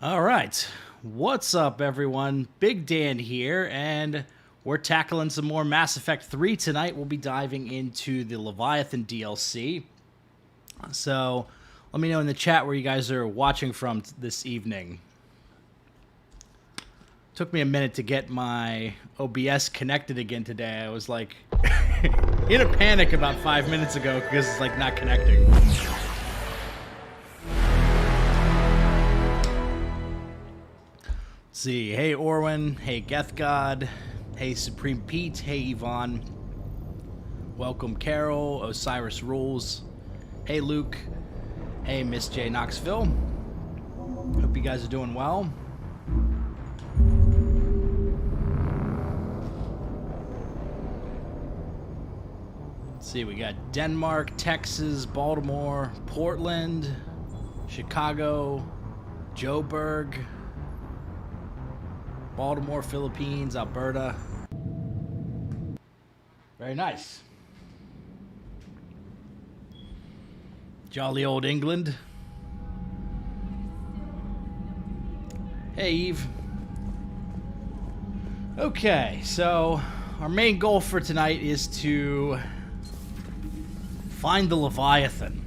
All right, what's up everyone? Big Dan here, and we're tackling some more Mass Effect 3 tonight. We'll be diving into the Leviathan DLC. So, let me know in the chat where you guys are watching from this evening. Took me a minute to get my OBS connected again today. I was like in a panic about 5 minutes ago because it's like not connecting. See, hey Orwin, hey Geth God, hey Supreme Pete, hey Yvonne, welcome Carol, Osiris Rules, hey Luke, hey Miss J Knoxville. Hope you guys are doing well. Let's see, we got Denmark, Texas, Baltimore, Portland, Chicago, Joburg, Baltimore, Philippines, Alberta. Very nice. Jolly old England. Hey, Eve. Okay, so our main goal for tonight is to find the Leviathan.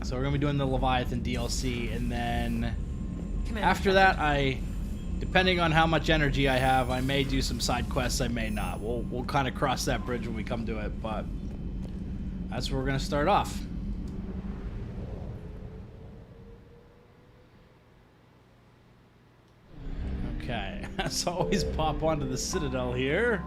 So we're going to be doing the Leviathan DLC, and then after that, depending on how much energy I have, I may do some side quests, I may not. We'll kind of cross that bridge when we come to it, but that's where we're going to start off. Okay, as always, pop onto the Citadel here.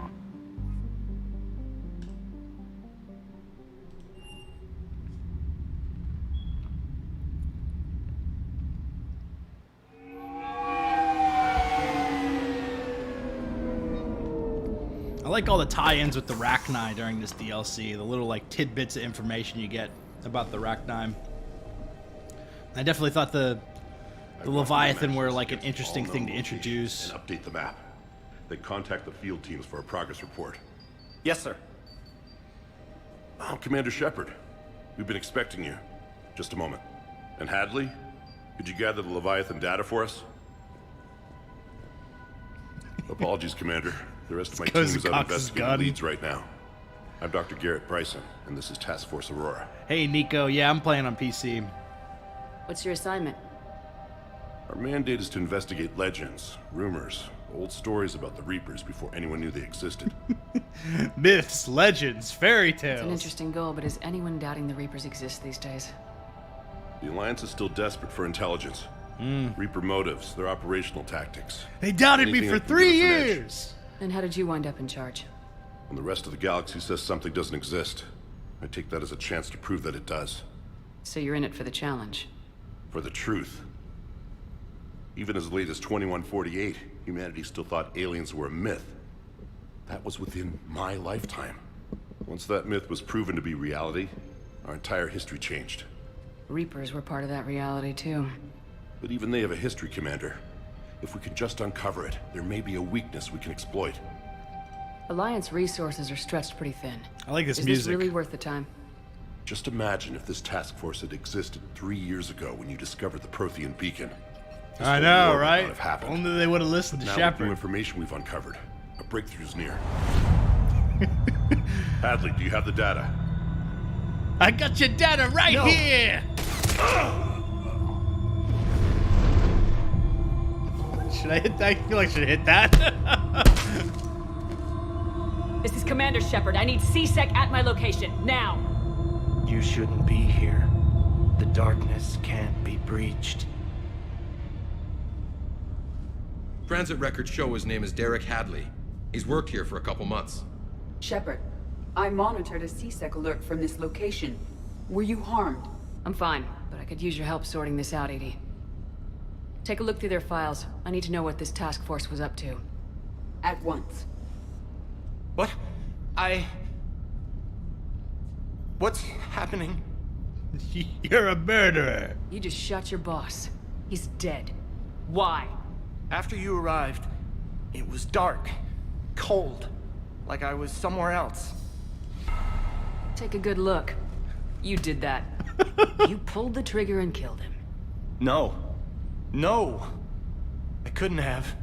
I like all the tie-ins with the Rachni during this DLC, the little like tidbits of information you get about the Rachni. I definitely thought the Leviathan were like an interesting thing to introduce. And update the map. Then contact the field teams for a progress report. Yes, sir. Oh, Commander Shepard. We've been expecting you. Just a moment. And Hadley, could you gather the Leviathan data for us? Apologies, Commander. The rest of my team is out investigating leads right now. I'm Dr. Garrett Bryson, and this is Task Force Aurora. Hey, Nico. Yeah, I'm playing on PC. What's your assignment? Our mandate is to investigate legends, rumors, old stories about the Reapers before anyone knew they existed. Myths, legends, fairy tales. It's an interesting goal, but is anyone doubting the Reapers exist these days? The Alliance is still desperate for intelligence. Reaper motives, their operational tactics. They doubted me Anything for that can 3 give us an edge. years. And how did you wind up in charge? When the rest of the galaxy says something doesn't exist, I take that as a chance to prove that it does. So you're in it for the challenge. For the truth. Even as late as 2148, humanity still thought aliens were a myth. That was within my lifetime. Once that myth was proven to be reality, our entire history changed. Reapers were part of that reality, too. But even they have a history, Commander. If we can just uncover it, there may be a weakness we can exploit. Alliance resources are stretched pretty thin. I like this Is music. this really worth the time? Just imagine if this task force had existed 3 years ago when you discovered the Prothean beacon. This I whole know, war would not right? have happened. Only they would have listened to Now with new Shepard. information we've uncovered, a breakthrough's near. Hadley, do you have the data? I got your data right here. Should I hit that? I feel like I should hit that. This is Commander Shepard. I need C-Sec at my location, now! You shouldn't be here. The darkness can't be breached. Transit records show his name is Derek Hadley. He's worked here for a couple months. Shepard, I monitored a C-Sec alert from this location. Were you harmed? I'm fine, but I could use your help sorting this out, Edie. Take a look through their files. I need to know what this task force was up to. At once. What? What's happening? You're a murderer. You just shot your boss. He's dead. Why? After you arrived, it was dark, cold, like I was somewhere else. Take a good look. You did that. You pulled the trigger and killed him. No. No. I couldn't have.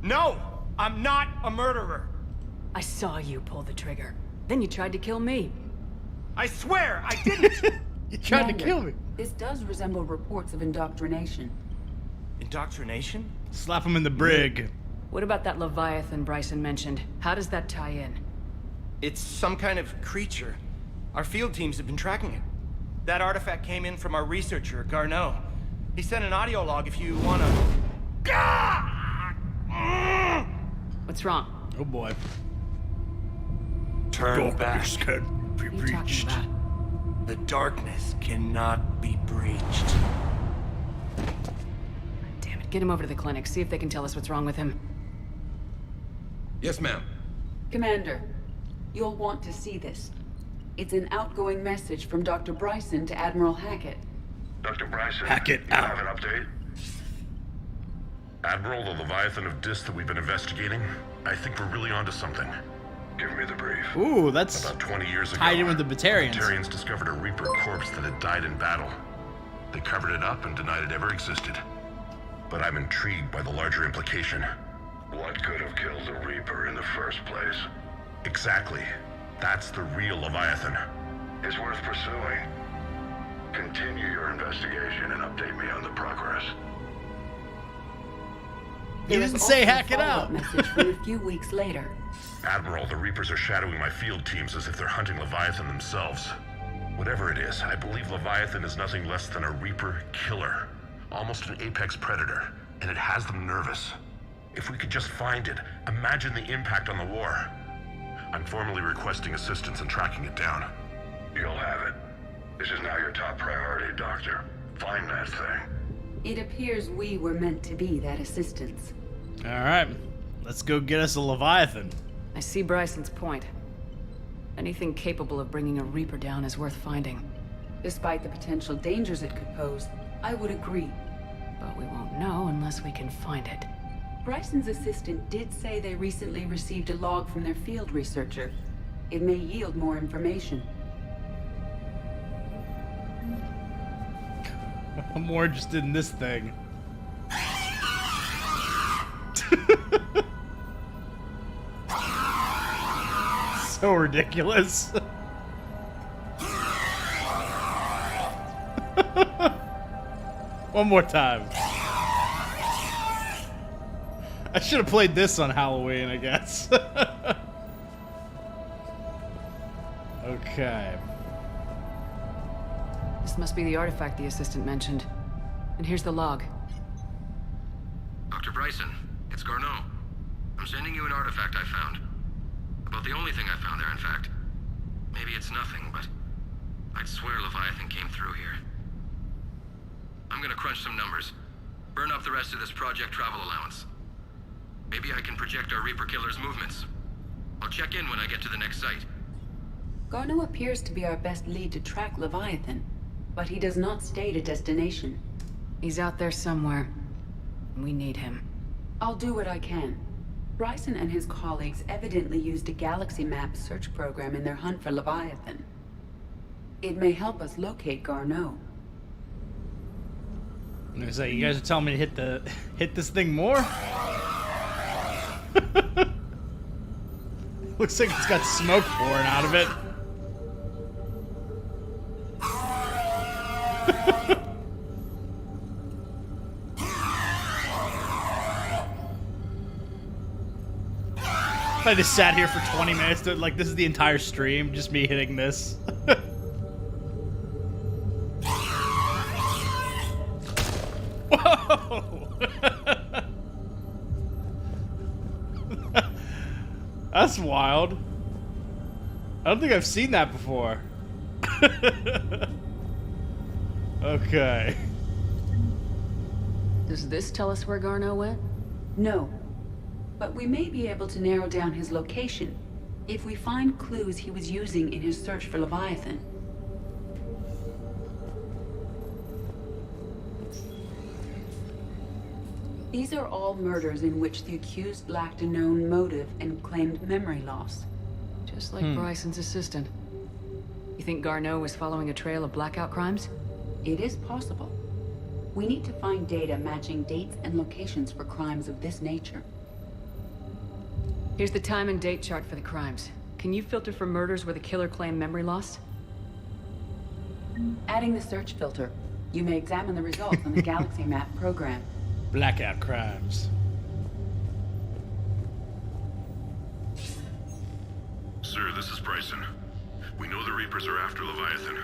No! I'm not a murderer! I saw you pull the trigger. Then you tried to kill me. I swear, I didn't! You tried to Commander, kill me. This does resemble reports of indoctrination. Indoctrination? Slap him in the brig. What about that Leviathan Bryson mentioned? How does that tie in? It's some kind of creature. Our field teams have been tracking it. That artifact came in from our researcher, Garneau. He sent an audio log if you wanna... What's wrong? Oh boy. Turn back. What are you talking about? The darkness cannot be breached. Damn it, get him over to the clinic. See if they can tell us what's wrong with him. Yes, ma'am. Commander, you'll want to see this. It's an outgoing message from Dr. Bryson to Admiral Hackett. Dr. Bryson, Hackett you out. have an update? Admiral, the Leviathan of Dis that we've been investigating, I think we're really onto something. Give me the brief. Ooh, that's About 20 years ago, tied in with the Batarians. Batarians discovered a Reaper corpse that had died in battle. They covered it up and denied it ever existed. But I'm intrigued by the larger implication. What could have killed the Reaper in the first place? Exactly. That's the real Leviathan. It's worth pursuing. Continue your investigation and update me on the progress. He There is didn't say also a hack it follow-up out. message from a few weeks later. Admiral, the Reapers are shadowing my field teams as if they're hunting Leviathan themselves. Whatever it is, I believe Leviathan is nothing less than a Reaper killer. Almost an apex predator, and it has them nervous. If we could just find it, imagine the impact on the war. I'm formally requesting assistance in tracking it down. You'll have it. This is now your top priority, Doctor. Find that thing. It appears we were meant to be that assistance. All right, let's go get us a Leviathan. I see Bryson's point. Anything capable of bringing a Reaper down is worth finding. Despite the potential dangers it could pose, I would agree. But we won't know unless we can find it. Bryson's assistant did say they recently received a log from their field researcher. It may yield more information. I'm more interested in this thing. So ridiculous. One more time. I should have played this on Halloween, I guess. Okay. This must be the artifact the assistant mentioned. And here's the log. Dr. Bryson, it's Garneau. I'm sending you an artifact I found. About the only thing I found there, in fact. Maybe it's nothing, but I'd swear Leviathan came through here. I'm gonna crunch some numbers. Burn up the rest of this project travel allowance. Maybe I can project our Reaper killer's movements. I'll check in when I get to the next site. Garneau appears to be our best lead to track Leviathan, but he does not state a destination. He's out there somewhere. We need him. I'll do what I can. Bryson and his colleagues evidently used a galaxy map search program in their hunt for Leviathan. It may help us locate Garneau. I'm gonna say, you guys are telling me to hit this thing more? Looks like it's got smoke pouring out of it. I just sat here for 20 minutes, like this is the entire stream, just me hitting this. Whoa! That's wild. I don't think I've seen that before. Okay. Does this tell us where Garneau went? No, but we may be able to narrow down his location if we find clues he was using in his search for Leviathan. These are all murders in which the accused lacked a known motive and claimed memory loss. Just like Bryson's assistant. You think Garneau was following a trail of blackout crimes? It is possible. We need to find data matching dates and locations for crimes of this nature. Here's the time and date chart for the crimes. Can you filter for murders where the killer claimed memory loss? Adding the search filter. You may examine the results on the Galaxy Map program. Blackout crimes. Sir, this is Bryson. We know the Reapers are after Leviathan.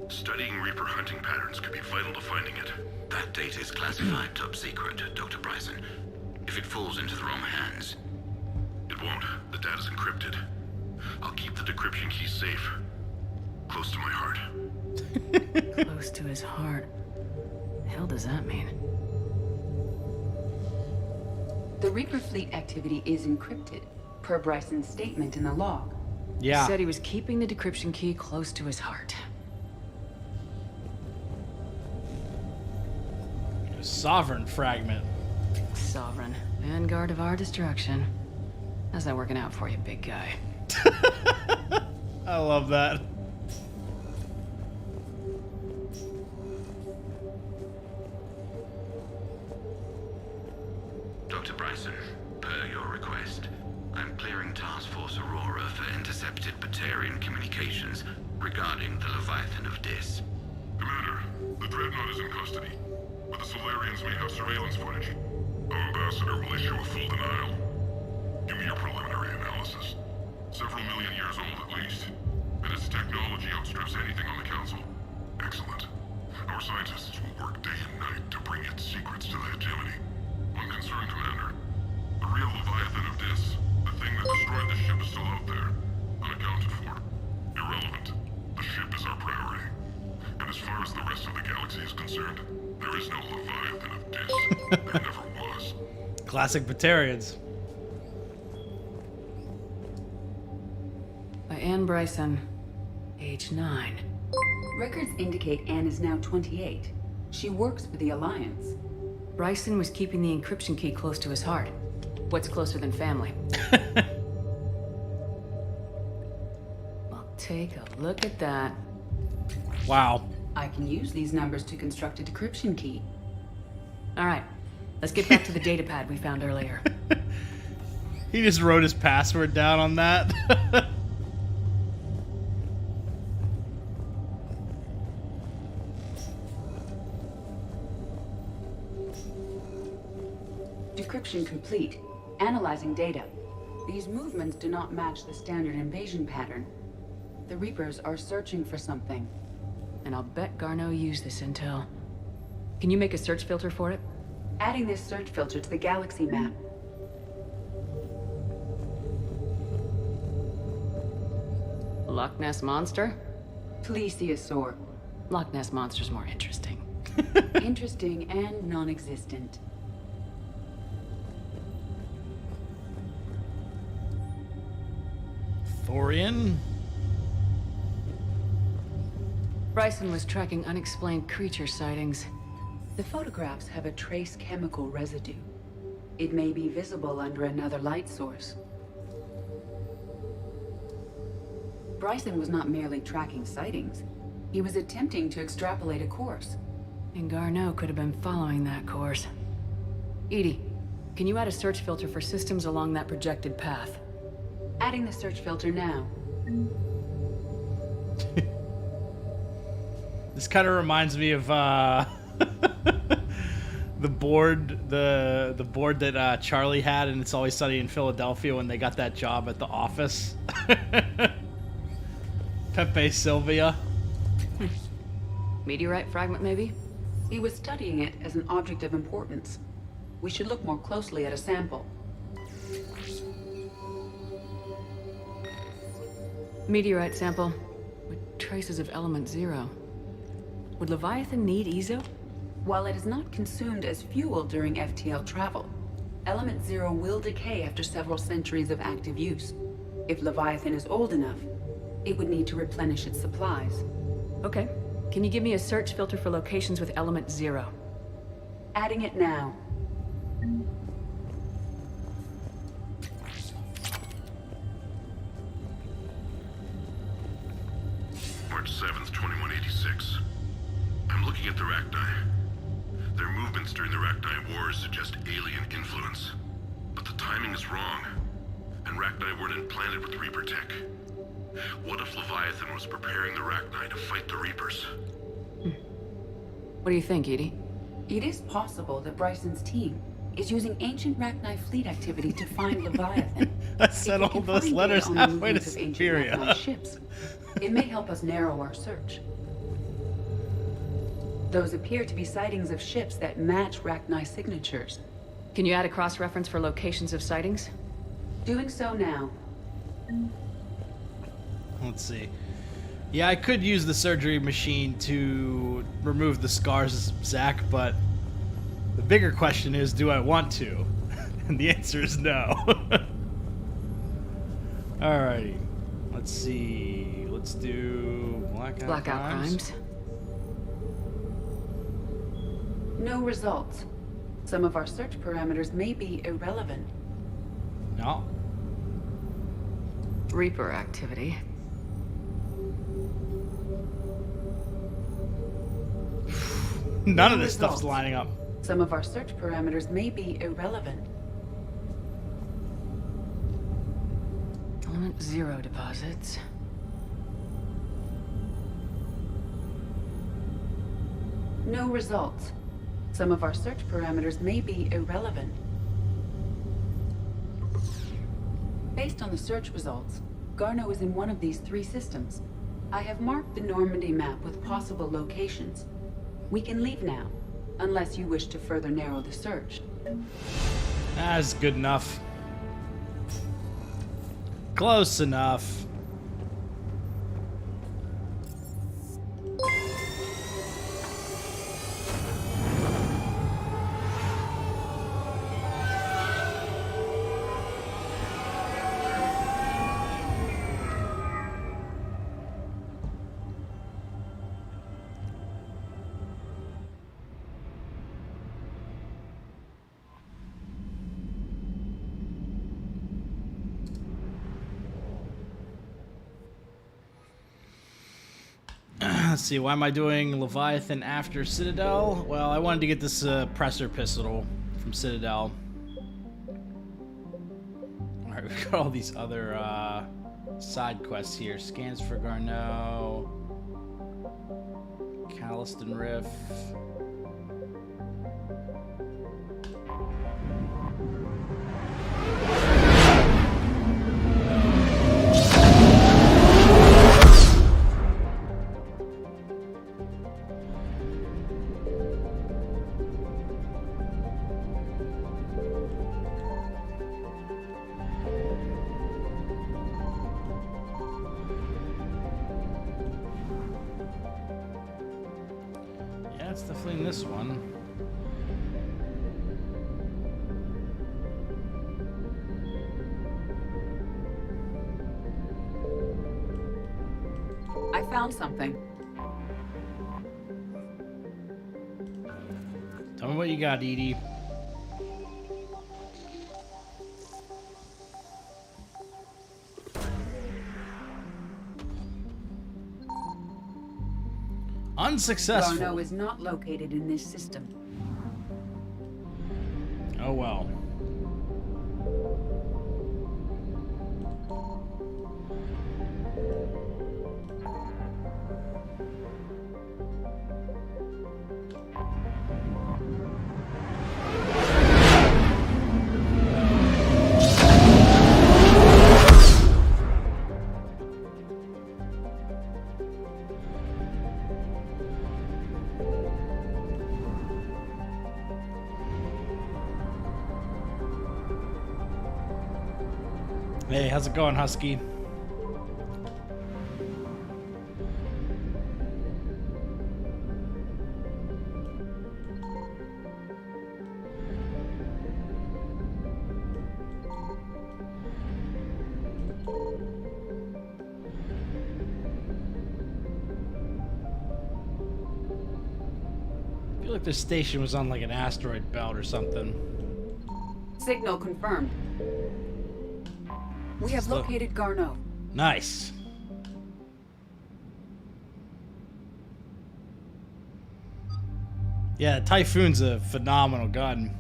Studying Reaper hunting patterns could be vital to finding it. That data is classified top secret, Dr. Bryson. If it falls into the wrong hands... It won't. The data's encrypted. I'll keep the decryption key safe. Close to my heart. Close to his heart. The hell does that mean? The Reaper fleet activity is encrypted, per Bryson's statement in the log. Yeah. He said he was keeping the decryption key close to his heart. Sovereign fragment. Sovereign. Vanguard of our destruction. How's that working out for you, big guy? I love that. Dr. Bryson, per your request, I'm clearing Task Force Aurora for intercepted Batarian communications regarding the Leviathan of Dis. Commander, the Dreadnought is in custody, but the Solarians may have surveillance footage. Our ambassador will issue a full denial. Give me your preliminary analysis. Several million years old at least, and its technology outstrips anything on the Council. Excellent. Our scientists will work day and night to bring its secrets to the hegemony. One concern, Commander. The real Leviathan of Dis, the thing that destroyed the ship, is still out there, unaccounted for. Irrelevant. The ship is our priority. And as far as the rest of the galaxy is concerned, there is no Leviathan of Dis. There never was. Classic Batarians. By Anne Bryson, age 9. Records indicate Anne is now 28. She works for the Alliance. Bryson was keeping the encryption key close to his heart. What's closer than family? Well, take a look at that. Wow. I can use these numbers to construct a decryption key. All right, let's get back to the datapad we found earlier. He just wrote his password down on that. Decryption complete. Analyzing data. These movements do not match the standard invasion pattern. The Reapers are searching for something. And I'll bet Garneau used this intel. Can you make a search filter for it? Adding this search filter to the galaxy map. Loch Ness Monster? Plesiosaur. Loch Ness Monster's more interesting. Interesting and non-existent. Thorian? Bryson was tracking unexplained creature sightings. The photographs have a trace chemical residue. It may be visible under another light source. Bryson was not merely tracking sightings. He was attempting to extrapolate a course. And Garneau could have been following that course. Edie, can you add a search filter for systems along that projected path? Adding the search filter now. This kind of reminds me of the board, the board that Charlie had, and It's Always Sunny in Philadelphia when they got that job at the office. Pepe Sylvia. Meteorite fragment, maybe? He was studying it as an object of importance. We should look more closely at a sample. Meteorite sample with traces of element 0. Would Leviathan need Ezo? While it is not consumed as fuel during FTL travel, element 0 will decay after several centuries of active use. If Leviathan is old enough, it would need to replenish its supplies. Okay. Can you give me a search filter for locations with element 0? Adding it now. March 7th, 2186. I'm looking at the Rachni. Their movements during the Rachni Wars suggest alien influence. But the timing is wrong, and Rachni weren't implanted with Reaper tech. What if Leviathan was preparing the Rachni to fight the Reapers? What do you think, Edie? It is possible that Bryson's team is using ancient Rachni fleet activity to find Leviathan. I sent all those letters halfway to Siberia. Ships, it may help us narrow our search. Those appear to be sightings of ships that match Rachni signatures. Can you add a cross-reference for locations of sightings? Doing so now. Let's see. Yeah, I could use the surgery machine to remove the scars, Zach, but the bigger question is, do I want to? And the answer is no. Alrighty. Let's see. Let's do Blackout Crimes. No results. Some of our search parameters may be irrelevant. No. Reaper activity. None of this stuff's lining up. Some of our search parameters may be irrelevant. Element 0 deposits. No results. Some of our search parameters may be irrelevant. Based on the search results, Garneau is in one of these 3 systems. I have marked the Normandy map with possible locations. We can leave now, unless you wish to further narrow the search. That's good enough. Close enough. Let's see, why am I doing Leviathan after Citadel? Well, I wanted to get this presser pistol from Citadel. Alright, we've got all these other side quests here. Scans for Garneau. Calliston Riff. It's definitely in this one. I found something. Tell me what you got, Edie. Unsuccessful. Garneau is not located in this system. Oh well. Hey, how's it going, Husky? I feel like this station was on like an asteroid belt or something. Signal confirmed. We have located Garneau. Nice. Yeah, Typhoon's a phenomenal gun.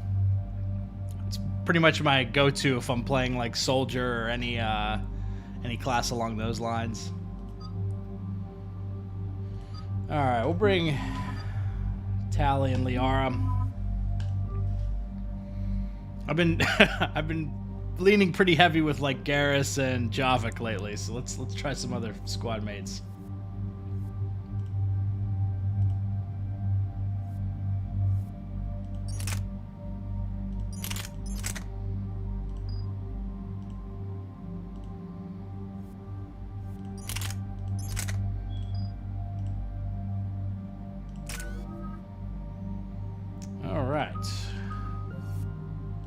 It's pretty much my go-to if I'm playing like Soldier or any class along those lines. All right, we'll bring Tali and Liara. I've been leaning pretty heavy with like Garrus and Javik lately, so let's try some other squad mates. All right.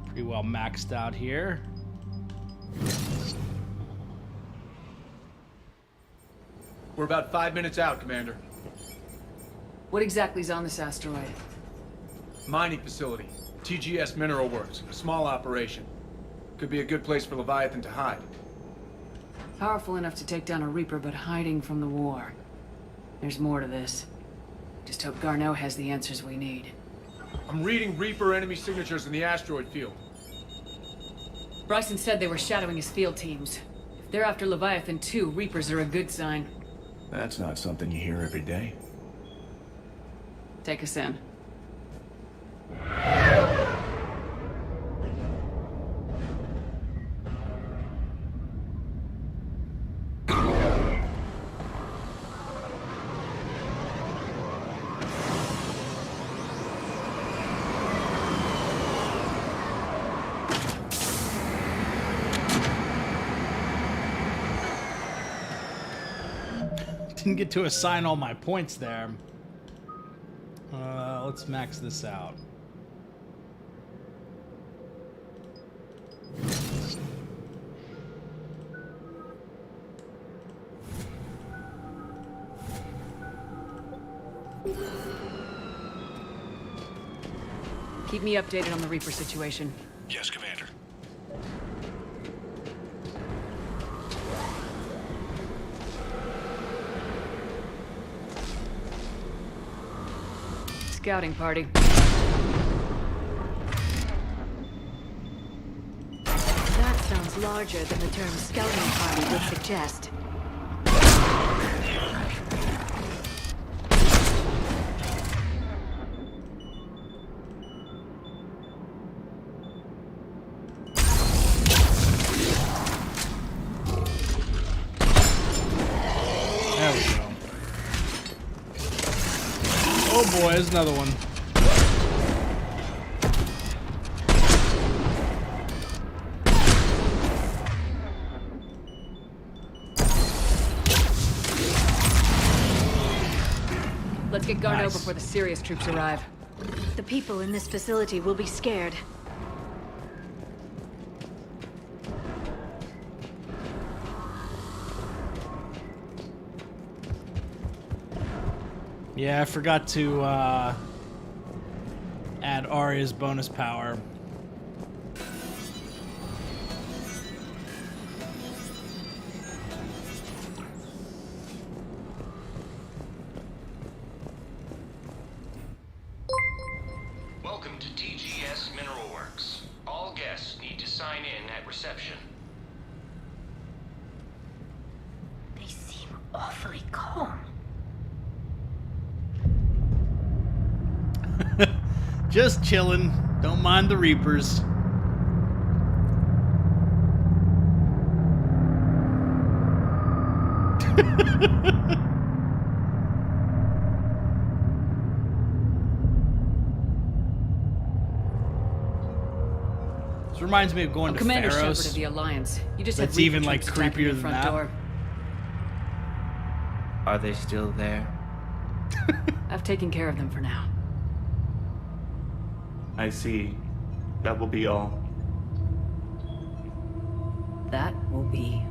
Pretty well maxed out here. We're about 5 minutes out, Commander. What exactly is on this asteroid? Mining facility. TGS Mineral Works. A small operation. Could be a good place for Leviathan to hide. Powerful enough to take down a Reaper, but hiding from the war. There's more to this. Just hope Garneau has the answers we need. I'm reading Reaper enemy signatures in the asteroid field. Bryson said they were shadowing his field teams. If they're after Leviathan too, Reapers are a good sign. That's not something you hear every day. Take us in. Didn't get to assign all my points there. Let's max this out. Keep me updated on the Reaper situation. Yes, Commander. Scouting party. That sounds larger than the term scouting party would suggest. There we go. Oh boy, there's another one. Let's get Garneau Nice. before the serious troops arrive. The people in this facility will be scared. Yeah, I forgot to add Arya's bonus power. Welcome to TGS Mineral Works. All guests need to sign in at reception. They seem awfully calm. Just chilling. Don't mind the Reapers. This reminds me of going to Commander Shepard of Pharos. the Alliance. You just That's had Reaper even, like, troops attacking creepier your than front that. door. Are they still there? I've taken care of them for now. I see. That will be all. That will be.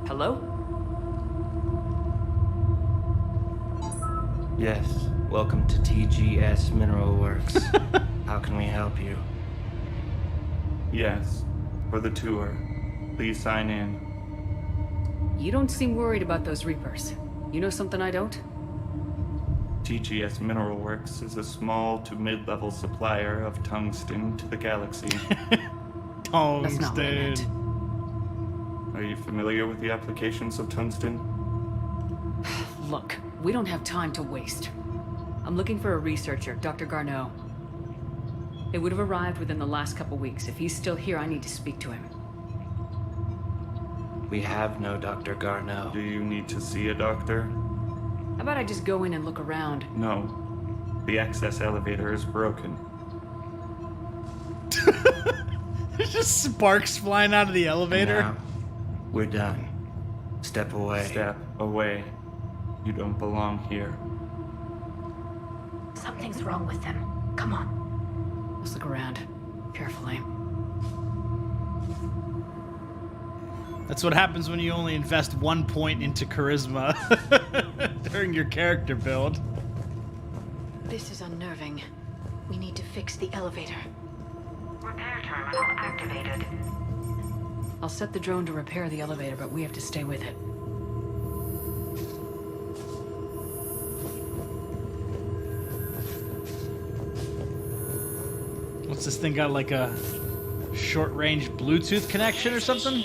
Hello? Yes. Welcome to TGS Mineral Works. How can we help you? Yes. For the tour. Please sign in. You don't seem worried about those Reapers. You know something I don't? TGS Mineral Works is a small to mid-level supplier of tungsten to the galaxy. Tungsten. That's not what I meant. Are you familiar with the applications of tungsten? Look, we don't have time to waste. I'm looking for a researcher, Dr. Garneau. It would have arrived within the last couple weeks. If he's still here, I need to speak to him. We have no Dr. Garneau. Do you need to see a doctor? How about I just go in and look around? No. The access elevator is broken. There's just sparks flying out of the elevator. Now, we're done. Step away. Step away. You don't belong here. Something's wrong with them. Come on. Let's look around. Carefully. That's what happens when you only invest 1 point into charisma during your character build. This is unnerving. We need to fix the elevator. Repair terminal activated. I'll set the drone to repair the elevator, but we have to stay with it. What's this thing got, like a short-range Bluetooth connection or something?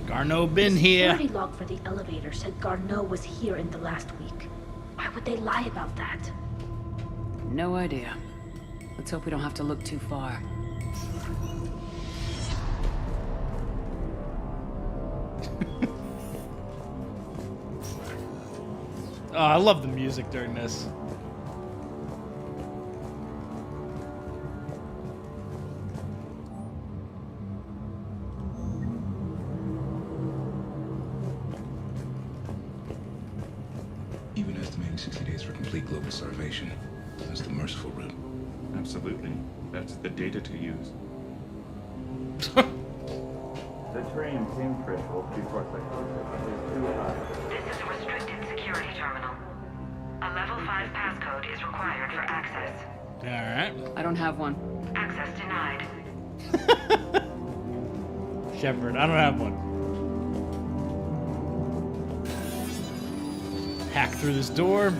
Garneau been here. The security log for the elevator said Garneau was here in the last week. Why would they lie about that? No idea. Let's hope we don't have to look too far. Oh, I love the music during this. Even estimating 60 days for complete global starvation. That's the merciful route. Absolutely. That's the data to use. The terrain pain threshold before sector is too high. This is a restricted security terminal. A level 5 passcode is required for access. Alright. I don't have one. Access denied. Shepard, I don't have one. Hack through this door.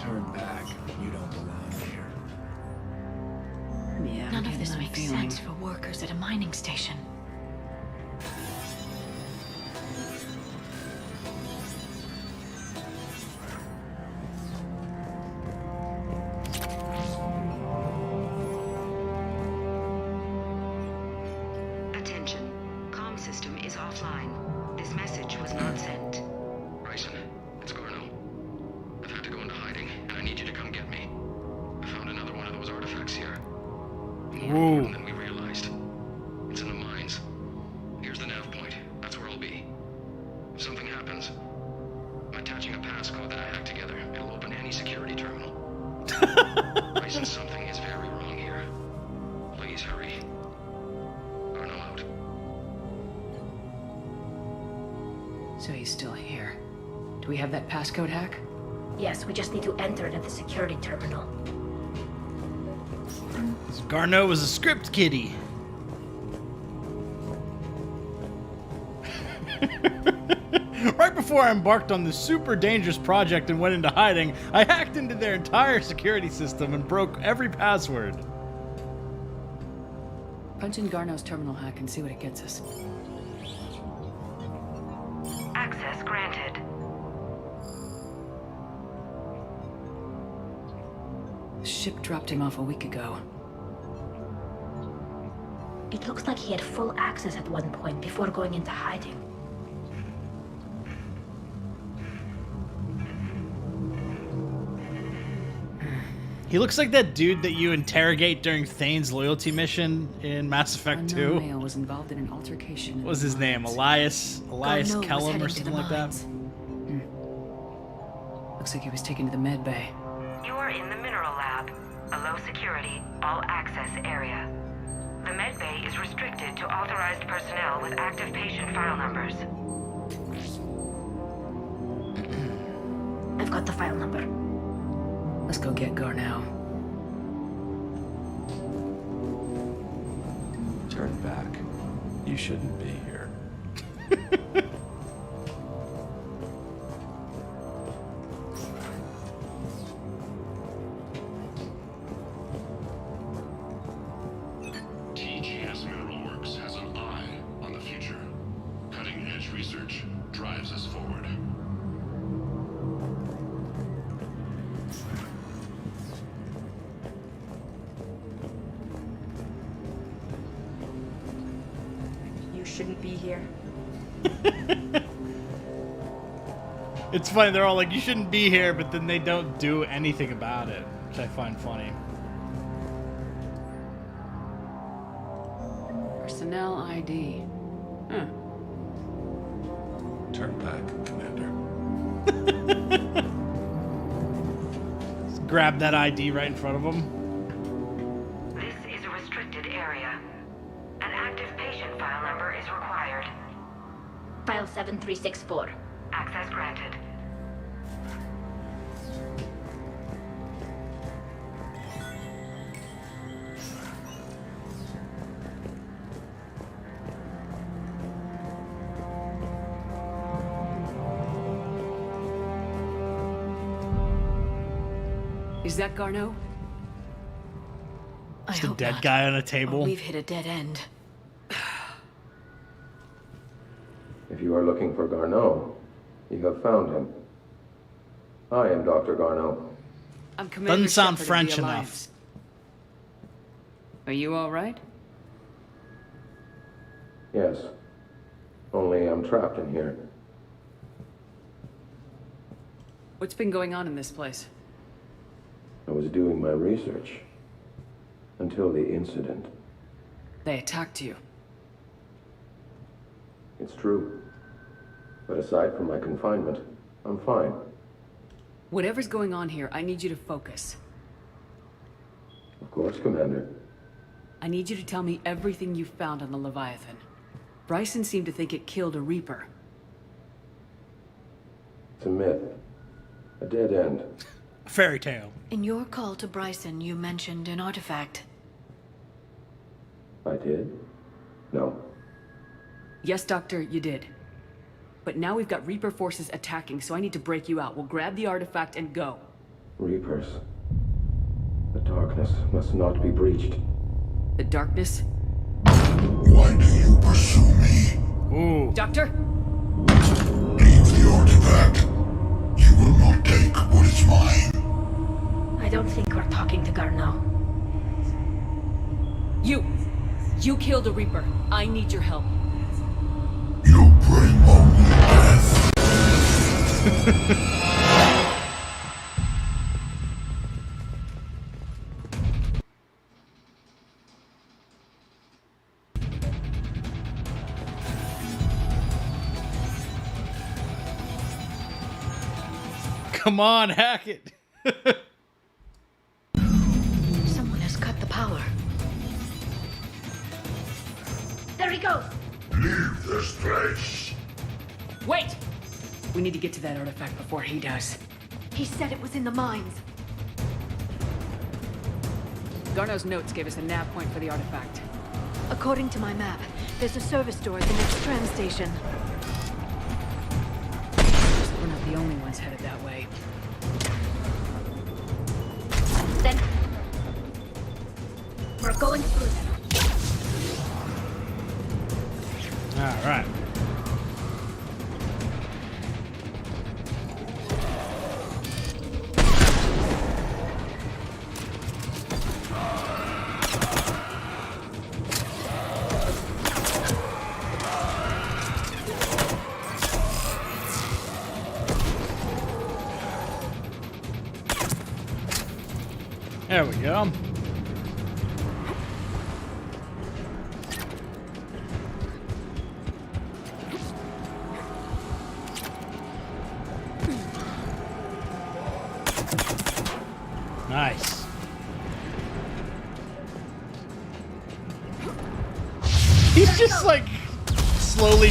Turn back. You don't belong here. Yeah, None of this makes sense for workers at a mining station. Attention. Comm system is offline. This message was not sent. Bryson, it's Garneau. I've had to go into hiding, and I need you to come get me. I found another one of those artifacts here. More important than we realized. It's in the mines. Here's the nav point. That's where I'll be. If something happens, I'm attaching a passcode that I hacked together. It'll open any security terminal. Bryson, something is very wrong here. Please hurry. Garneau out. So he's still here. Do we have that passcode hack? Yes, we just need to enter it at the security terminal. Garneau was a script kiddie. Right before I embarked on this super dangerous project and went into hiding, I hacked into their entire security system and broke every password. Punch in Garneau's terminal hack and see what it gets us. Access granted. The ship dropped him off a week ago. It looks like he had full access at one point before going into hiding. He looks like that dude that you interrogate during Thane's loyalty mission in Mass Effect 2. Unknown male was involved in an altercation. What was his name? Elias Garneau was Kellum or heading to something the like that? mines. Looks like he was taken to the med bay. You are in the mineral lab, a low security, all access area. The med Bay is restricted to authorized personnel with active patient file numbers. I've got the file number. Let's go get Garneau. Turn back. You shouldn't be here. TGS Mineral Works has an eye on the future. Cutting-edge research drives us forward. Shouldn't be here. It's funny, they're all like, you shouldn't be here, but then they don't do anything about it, which I find funny. Personnel ID. Huh. Turn back, Commander. Just grab that ID right in front of them. This is a restricted area. An active patient file number is required. File 7364. Access granted. Is that Garneau? Just a dead guy on a table. We've hit a dead end. If you are looking for Garneau, you have found him. I am Dr. Garneau. I'm Commander Doesn't sound Shepard of French the enough. Alliance. Are you all right? Yes. Only I'm trapped in here. What's been going on in this place? I was doing my research. Until the incident. They attacked you. It's true. But aside from my confinement, I'm fine. Whatever's going on here, I need you to focus. Of course, Commander. I need you to tell me everything you found on the Leviathan. Bryson seemed to think it killed a Reaper. It's a myth. A dead end. A fairy tale. In your call to Bryson, you mentioned an artifact. I did? No. Yes, Doctor, you did. But now we've got Reaper forces attacking, so I need to break you out. We'll grab the artifact and go. Reapers. The darkness must not be breached. The darkness? Why do you pursue me? Ooh. Doctor? Leave the artifact. You will not take what is mine. I don't think we're talking to Garneau. You killed a Reaper. I need your help. You bring only death. Come on, hack it. Someone has cut the power. There he goes! Leave this place. Wait! We need to get to that artifact before he does. He said it was in the mines. Garneau's notes gave us a nav point for the artifact. According to my map, there's a service door at the next tram station. We're not the only ones headed that way. Then... we're going through them. All right. There we go. Nice.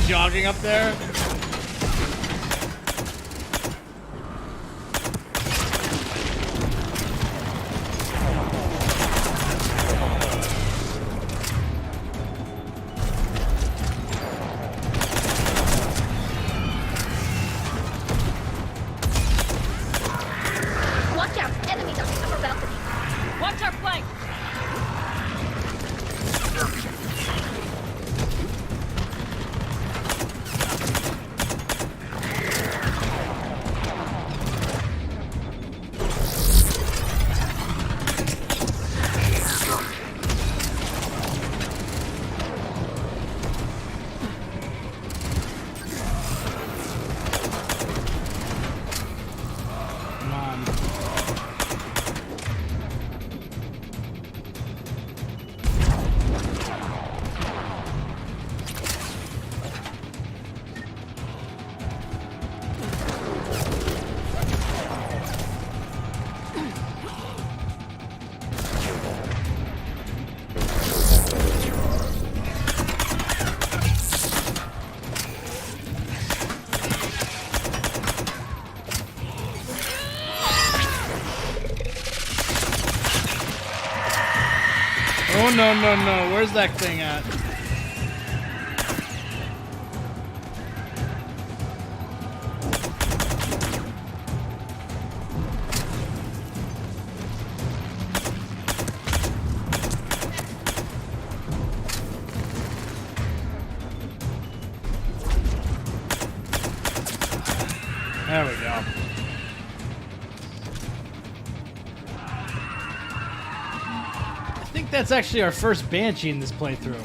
jogging up there. Watch out! Enemies on the upper balcony! Watch our flank! Come on. Oh no, no, no. Where's that thing at? There we go. I think that's actually our first Banshee in this playthrough.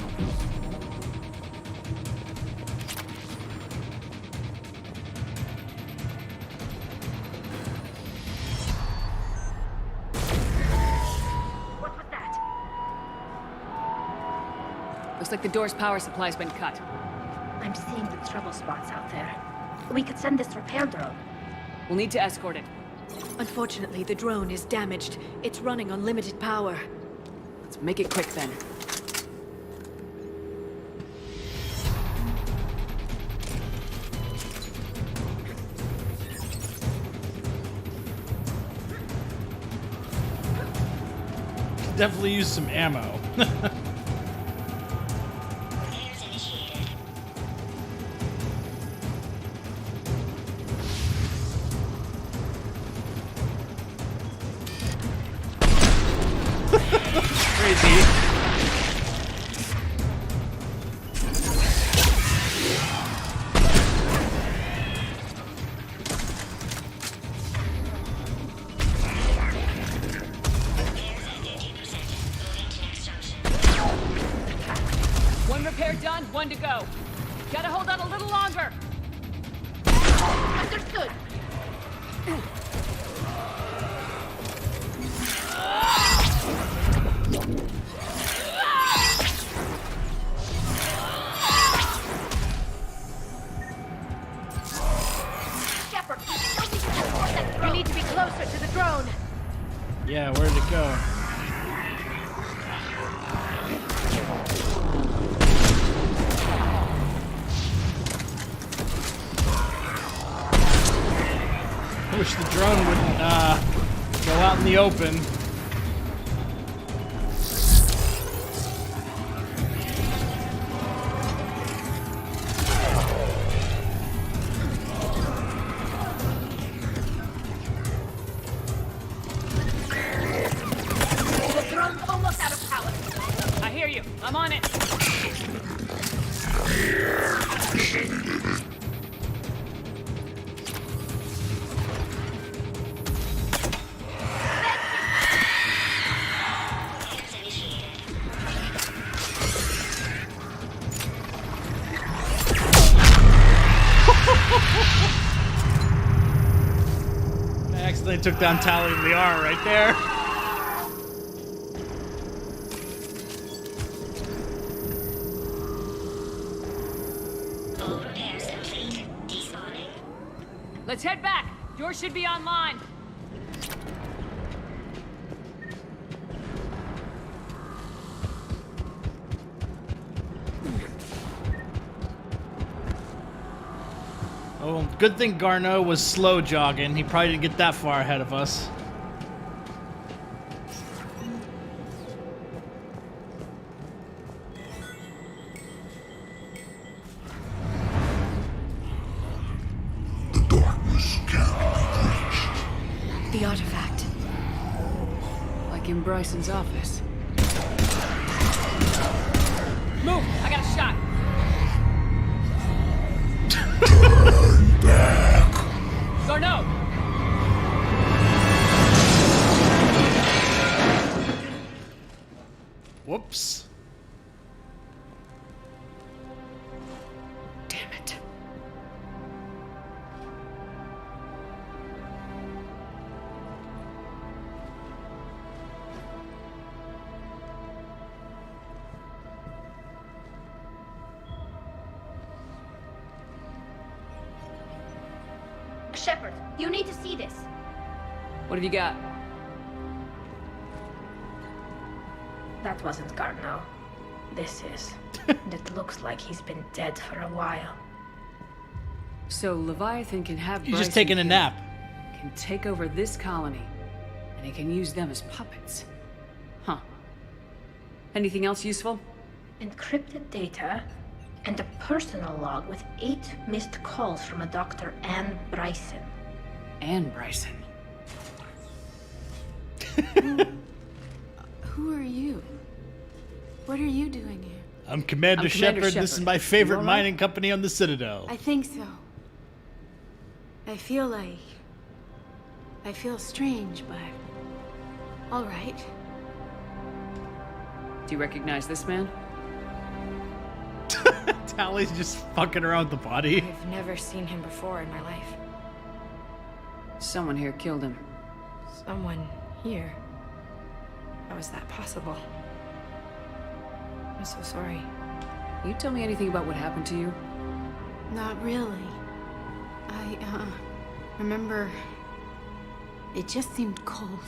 What was that? Looks like the door's power supply's been cut. I'm seeing the trouble spots out there. We could send this repair drone. We'll need to escort it. Unfortunately, the drone is damaged. It's running on limited power. Let's make it quick then. Definitely use some ammo. Crazy. One repair done, one to go. Gotta hold on a little longer. Understood. Shepard, we need to be closer to the drone. Yeah, where'd it go? I wish the drone wouldn't go out in the open. The drone's almost out of power. I hear you. I'm on it. I accidentally took down Tali and Miranda right there. Let's head back. Yours should be online. Oh, good thing Garneau was slow jogging. He probably didn't get that far ahead of us. The darkness can't be reached. The artifact. Like in Bryson's office. Move! I got a shot! Turn back! Garneau! Whoops. Damn it. Shepard, you need to see this. What have you got? That wasn't Garneau. This is. And it looks like he's been dead for a while. So Leviathan can have He's just Bryson taking a killed, nap. Can take over this colony, and he can use them as puppets. Huh. Anything else useful? Encrypted data and a personal log with 8 missed calls from a Dr. Anne Bryson. Anne Bryson. Who are you? What are you doing here? I'm Commander Shepard. This is my favorite You all right? mining company on the Citadel. I think so. I feel strange, but all right. Do you recognize this man? Tali's just fucking around with the body. I've never seen him before in my life. Someone here killed him. Someone here. How is that possible? I'm so sorry. You tell me anything about what happened to you? Not really. I remember it just seemed cold.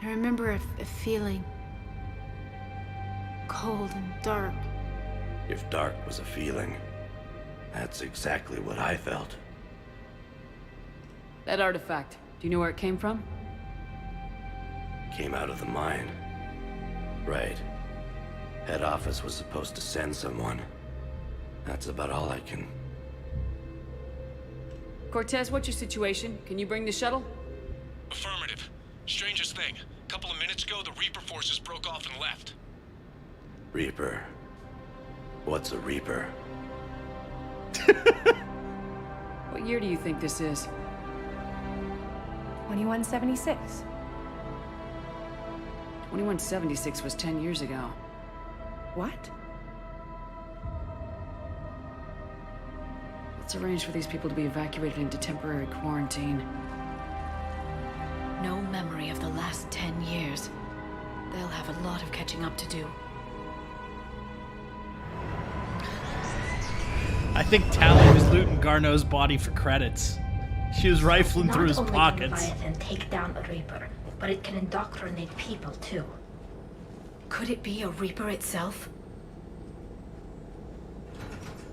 I remember a feeling cold and dark. If dark was a feeling, that's exactly what I felt. That artifact, do you know where it came from? Came out of the mine. Right. Head office was supposed to send someone. That's about all I can... Cortez, what's your situation? Can you bring the shuttle? Affirmative. Strangest thing. A couple of minutes ago, the Reaper forces broke off and left. Reaper. What's a Reaper? What year do you think this is? 2176. 2176 was 10 years ago. What? Let's arrange for these people to be evacuated into temporary quarantine. No memory of the last 10 years. They'll have a lot of catching up to do. I think Tali was looting Garneau's body for credits. She was rifling through his Not only pockets. can Leviathan take down a Reaper, but it can indoctrinate people too. Could it be a Reaper itself?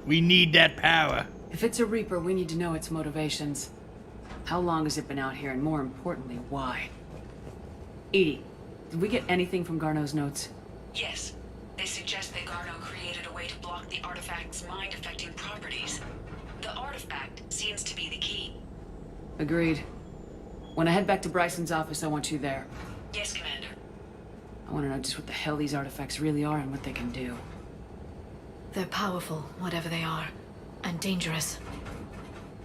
We need that power. If it's a Reaper, we need to know its motivations. How long has it been out here, and more importantly, why? Edie, did we get anything from Garneau's notes? Yes. They suggest that Garneau created a way to block the artifact's mind-affecting properties. The artifact seems to be the key. Agreed. When I head back to Bryson's office, I want you there. Yes, Commander. I want to know just what the hell these artifacts really are and what they can do. They're powerful, whatever they are, and dangerous.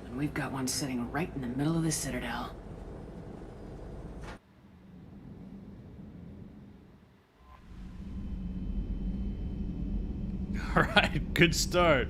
And we've got one sitting right in the middle of the Citadel. Alright, good start.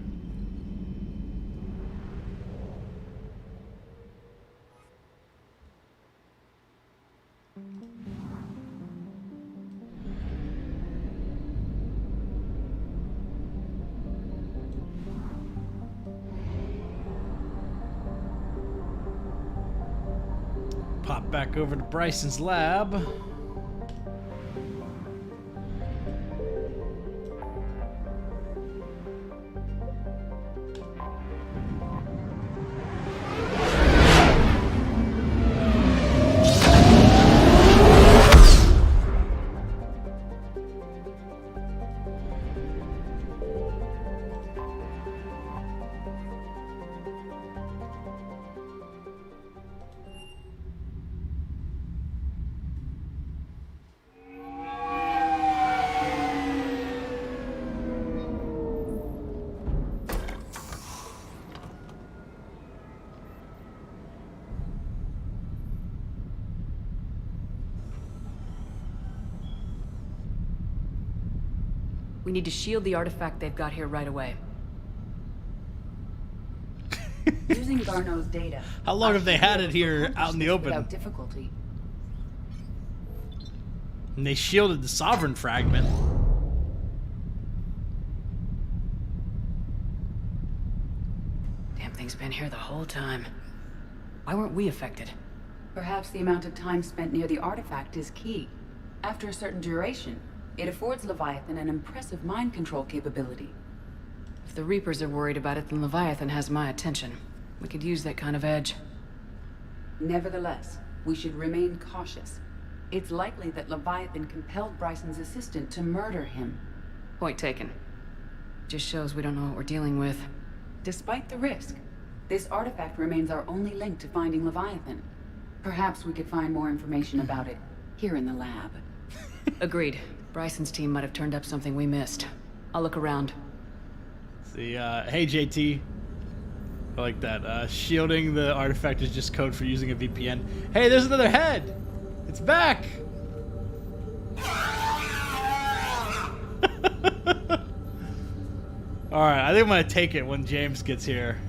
Pop back over to Bryson's lab. We need to shield the artifact they've got here right away. Using Garneau's data. How long have they had it here out in the open? Without difficulty. And they shielded the Sovereign fragment. Damn thing's been here the whole time. Why weren't we affected? Perhaps the amount of time spent near the artifact is key. After a certain duration, it affords Leviathan an impressive mind control capability. If the Reapers are worried about it, then Leviathan has my attention. We could use that kind of edge. Nevertheless, we should remain cautious. It's likely that Leviathan compelled Bryson's assistant to murder him. Point taken. Just shows we don't know what we're dealing with. Despite the risk, this artifact remains our only link to finding Leviathan. Perhaps we could find more information about it here in the lab. Agreed. Bryson's team might have turned up something we missed. I'll look around. See, hey JT. I like that. Shielding the artifact is just code for using a VPN. Hey, there's another head! It's back! Alright, I think I'm gonna take it when James gets here.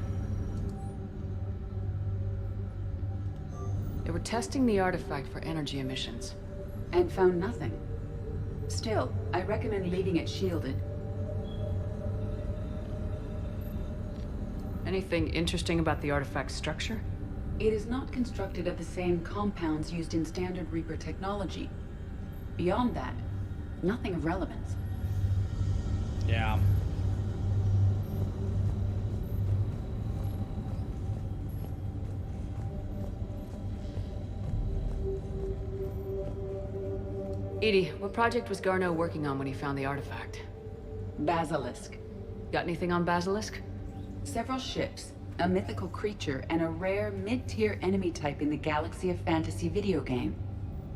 They were testing the artifact for energy emissions. And found nothing. Still, I recommend leaving it shielded. Anything interesting about the artifact's structure? It is not constructed of the same compounds used in standard Reaper technology. Beyond that, nothing of relevance. Yeah. Edie, what project was Garneau working on when he found the artifact? Basilisk. Got anything on Basilisk? Several ships, a mythical creature, and a rare mid-tier enemy type in the Galaxy of Fantasy video game.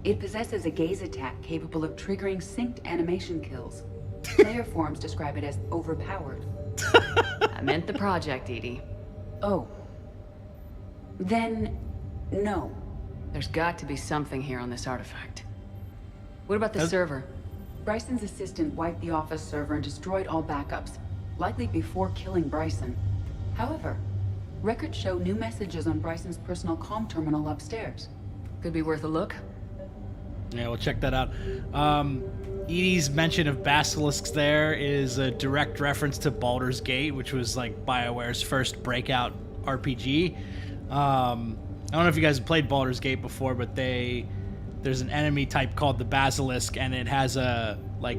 It possesses a gaze attack capable of triggering synced animation kills. Player forums describe it as overpowered. I meant the project, Edie. Oh. Then, no. There's got to be something here on this artifact. What about the server? Bryson's assistant wiped the office server and destroyed all backups, likely before killing Bryson. However, records show new messages on Bryson's personal comm terminal upstairs. Could be worth a look. Yeah, we'll check that out. Edie's mention of basilisks there is a direct reference to Baldur's Gate, which was like BioWare's first breakout RPG. I don't know if you guys have played Baldur's Gate before, but there's an enemy type called the Basilisk, and it has a like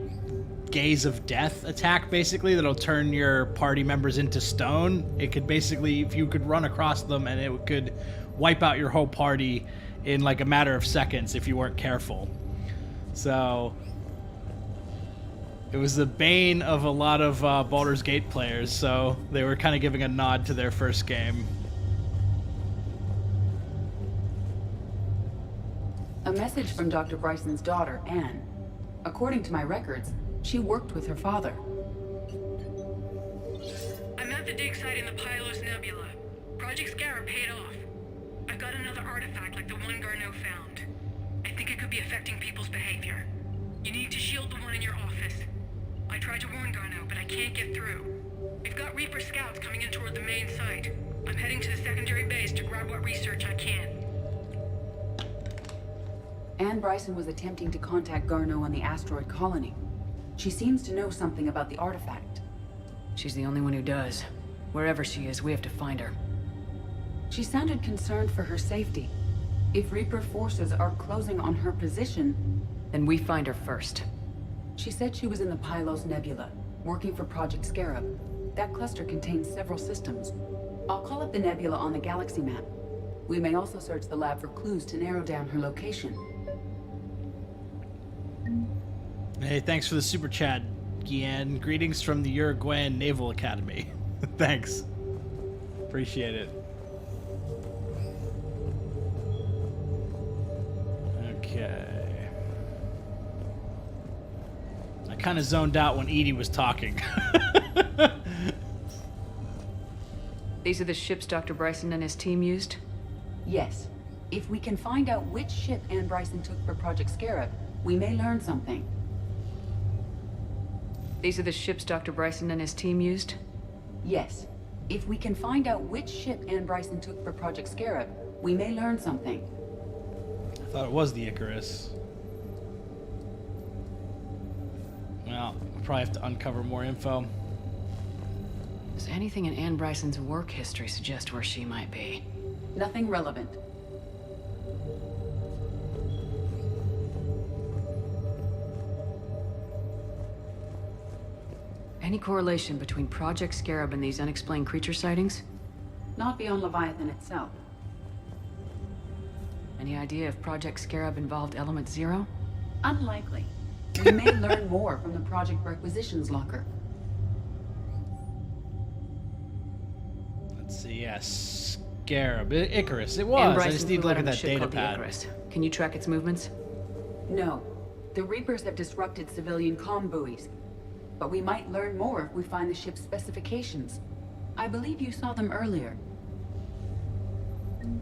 gaze of death attack basically that'll turn your party members into stone. It could basically, if you could run across them, and it could wipe out your whole party in like a matter of seconds if you weren't careful. So it was the bane of a lot of Baldur's Gate players, so they were kind of giving a nod to their first game. A message from Dr. Bryson's daughter, Anne. According to my records, she worked with her father. I'm at the dig site in the Pylos Nebula. Project Scarab paid off. I've got another artifact like the one Garneau found. I think it could be affecting people's behavior. You need to shield the one in your office. I tried to warn Garneau, but I can't get through. We've got Reaper scouts coming in toward the main site. I'm heading to the secondary base to grab what research I can. Anne Bryson was attempting to contact Garneau on the asteroid colony. She seems to know something about the artifact. She's the only one who does. Wherever she is, we have to find her. She sounded concerned for her safety. If Reaper forces are closing on her position... Then we find her first. She said she was in the Pylos Nebula, working for Project Scarab. That cluster contains several systems. I'll call up the nebula on the galaxy map. We may also search the lab for clues to narrow down her location. Hey, thanks for the super chat, Guian. Greetings from the Uruguayan Naval Academy. Thanks. Appreciate it. Okay. I kind of zoned out when Edie was talking. These are the ships Dr. Bryson and his team used? Yes. If we can find out which ship Anne Bryson took for Project Scarab, we may learn something. These are the ships Dr. Bryson and his team used? Yes. If we can find out which ship Ann Bryson took for Project Scarab, we may learn something. I thought it was the Icarus. Well, we'll probably have to uncover more info. Does anything in Ann Bryson's work history suggest where she might be? Nothing relevant. Any correlation between Project Scarab and these unexplained creature sightings? Not beyond Leviathan itself. Any idea if Project Scarab involved Element Zero? Unlikely. We may learn more from the Project Requisitions Locker. Let's see, yes. Scarab. Icarus. It was. Ann I Bryson just need to flew look out at on a that ship data called the pad. Icarus. Can you track its movements? No. The Reapers have disrupted civilian comm buoys. But we might learn more if we find the ship's specifications. I believe you saw them earlier.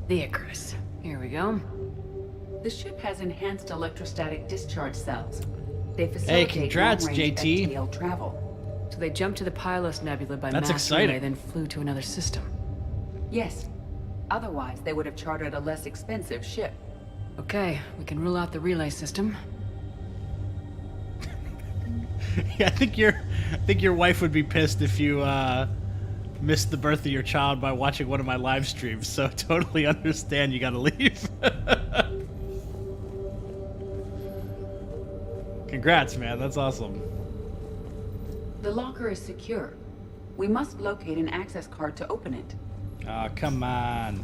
The Icarus. Here we go. The ship has enhanced electrostatic discharge cells. They facilitate congrats, long-range JT. FTL travel. So they jumped to the Pylos Nebula by That's mass exciting. relay, then flew to another system. Yes. Otherwise, they would have chartered a less expensive ship. Okay, we can rule out the relay system. Yeah, I think your wife would be pissed if you missed the birth of your child by watching one of my live streams. So totally understand you gotta leave. Congrats, man. That's awesome. The locker is secure. We must locate an access card to open it. Oh, come on.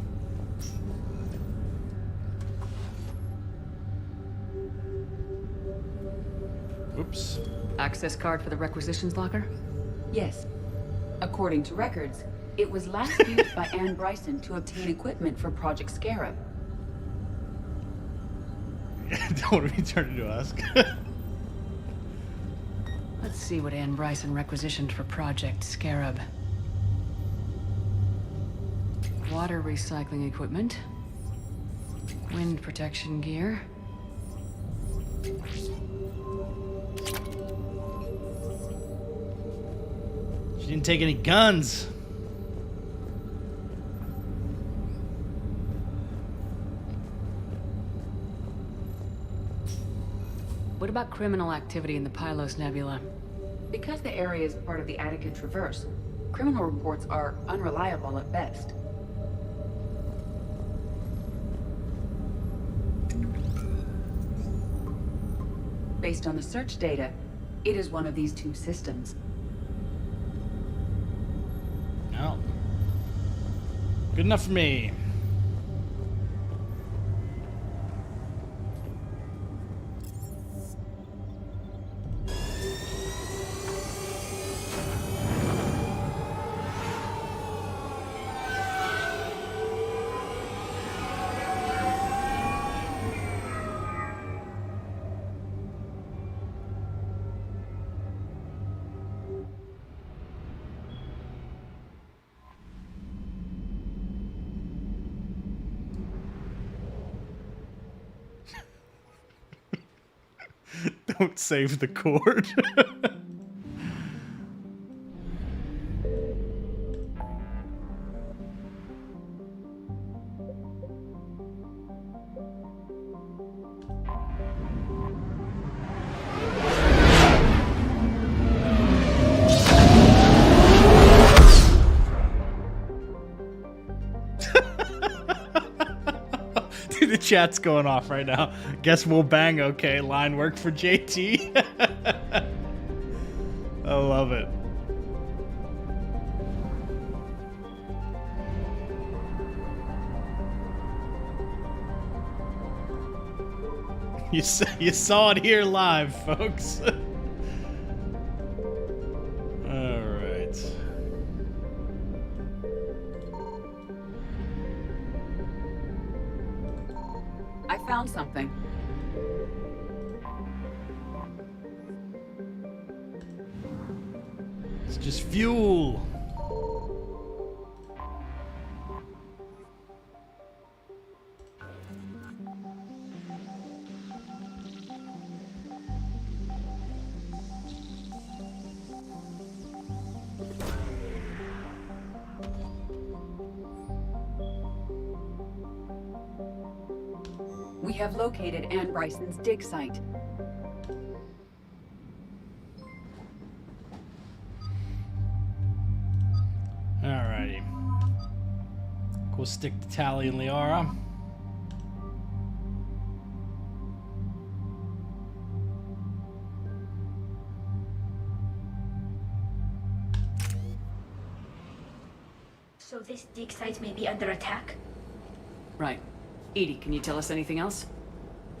Oops. Access card for the requisitions locker? Yes. According to records, it was last used by Ann Bryson to obtain equipment for Project Scarab. Don't want to be turned into us. Let's see what Ann Bryson requisitioned for Project Scarab. Water recycling equipment. Wind protection gear. She didn't take any guns. What about criminal activity in the Pylos Nebula? Because the area is part of the Attica Traverse, criminal reports are unreliable at best. Based on the search data, it is one of these two systems. No. Good enough for me. Don't save the cord. The chat's going off right now. Guess we'll bang okay. Line work for JT. I love it. You saw it here live, folks. All right. I found something. It's just fuel. have located Anne Bryson's dig site. Alrighty. We'll stick to Tali and Liara. So this dig site may be under attack? Right. Edie, can you tell us anything else?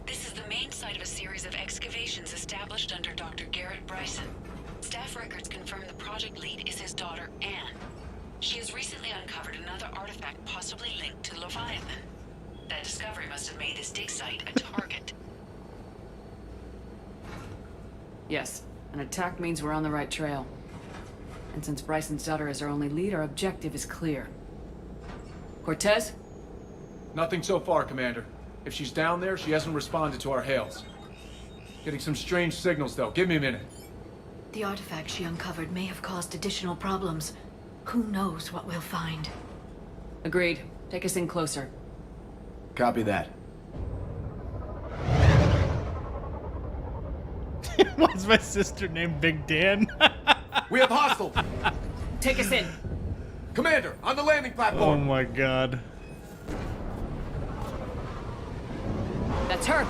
This is the main site of a series of excavations established under Dr. Garrett Bryson. Staff records confirm the project lead is his daughter, Anne. She has recently uncovered another artifact possibly linked to Leviathan. That discovery must have made this dig site a target. Yes. An attack means we're on the right trail. And since Bryson's daughter is our only lead, our objective is clear. Cortez? Nothing so far, Commander. If she's down there, she hasn't responded to our hails. Getting some strange signals, though. Give me a minute. The artifact she uncovered may have caused additional problems. Who knows what we'll find? Agreed. Take us in closer. Copy that. Why's my sister named Big Dan? We have hostiles! Take us in. Commander, on the landing platform! Oh my god. That's her.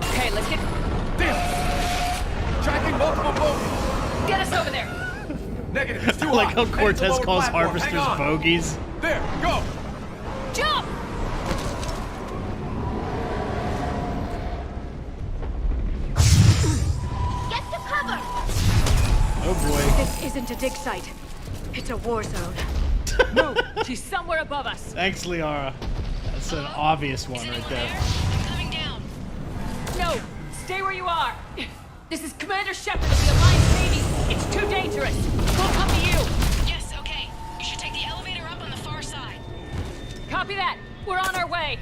Okay, let's get... Damn! Tracking multiple bogies! Get us over there! Negative, it's too I like hot. how Cortez Heading to calls lower platform. harvesters Hang on. bogeys. There, go! Jump! Get to cover! Oh boy. This isn't a dig site. It's a war zone. Move! She's somewhere above us. Thanks, Liara. That's an obvious one right there. I'm coming down. No! Stay where you are! This is Commander Shepard of the Alliance Navy. It's too dangerous. We'll come to you. Yes, okay. You should take the elevator up on the far side. Copy that. We're on our way.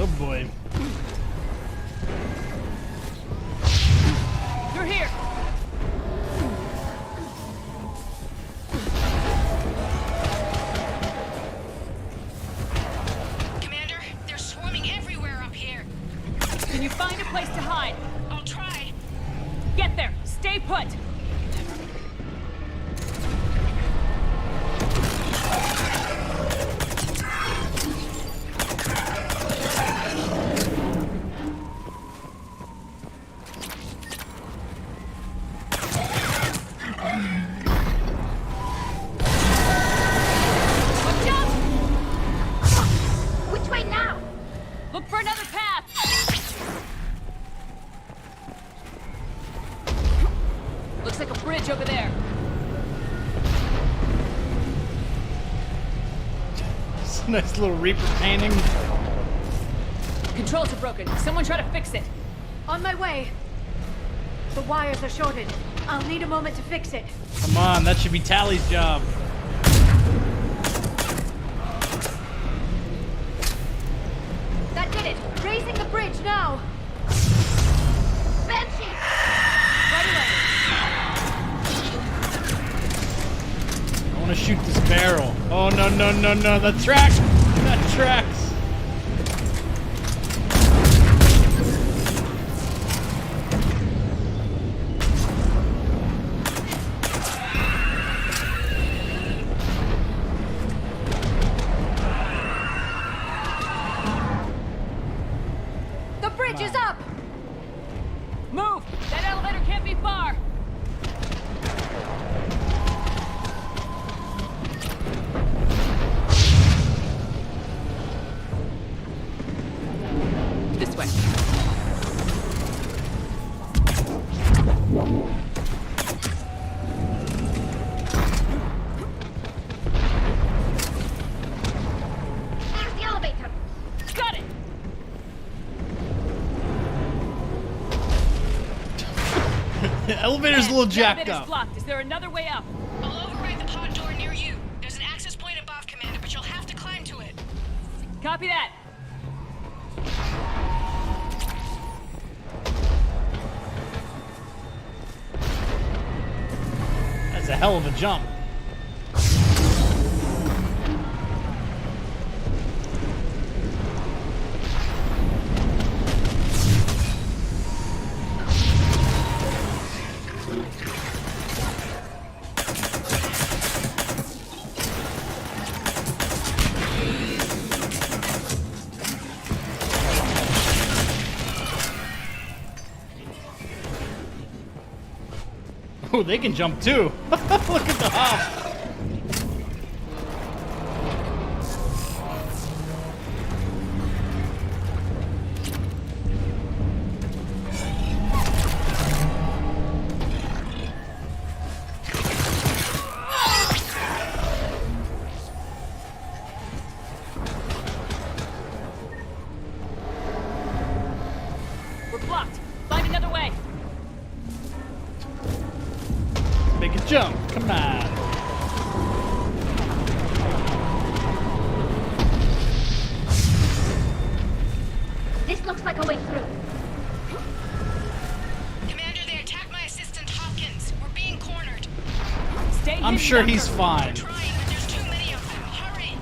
Oh boy. You're here. Commander, they're swarming everywhere up here. Can you find a place to hide? I'll try. Get there. Stay put. Which way now? Look for another path. Looks like a bridge over there. It's a nice little Reaper painting. Controls are broken. Someone try to fix it. On my way. The wires are shorted. I'll need a moment to fix it. Come on, that should be Tali's job. That did it. Raising the bridge now. Banshee! Right away. I want to shoot this barrel. Oh no no no no! That tracks. That tracks. The bridge is up. Move! That elevator can't be far. elevator's a little jacked Elevator's up. blocked. Is there another way up? I'll override the pod door near you. There's an access point above, Commander, but you'll have to climb to it. Copy that. That's a hell of a jump. Oh, they can jump too. Look at the hop. We're blocked. Find another way. Make a jump. Come on. This looks like a way through. Commander, they attacked my assistant Hopkins. We're being cornered. Stay I'm hidden, sure Doctor. he's fine. Trying, but there's too many of them. Hurry!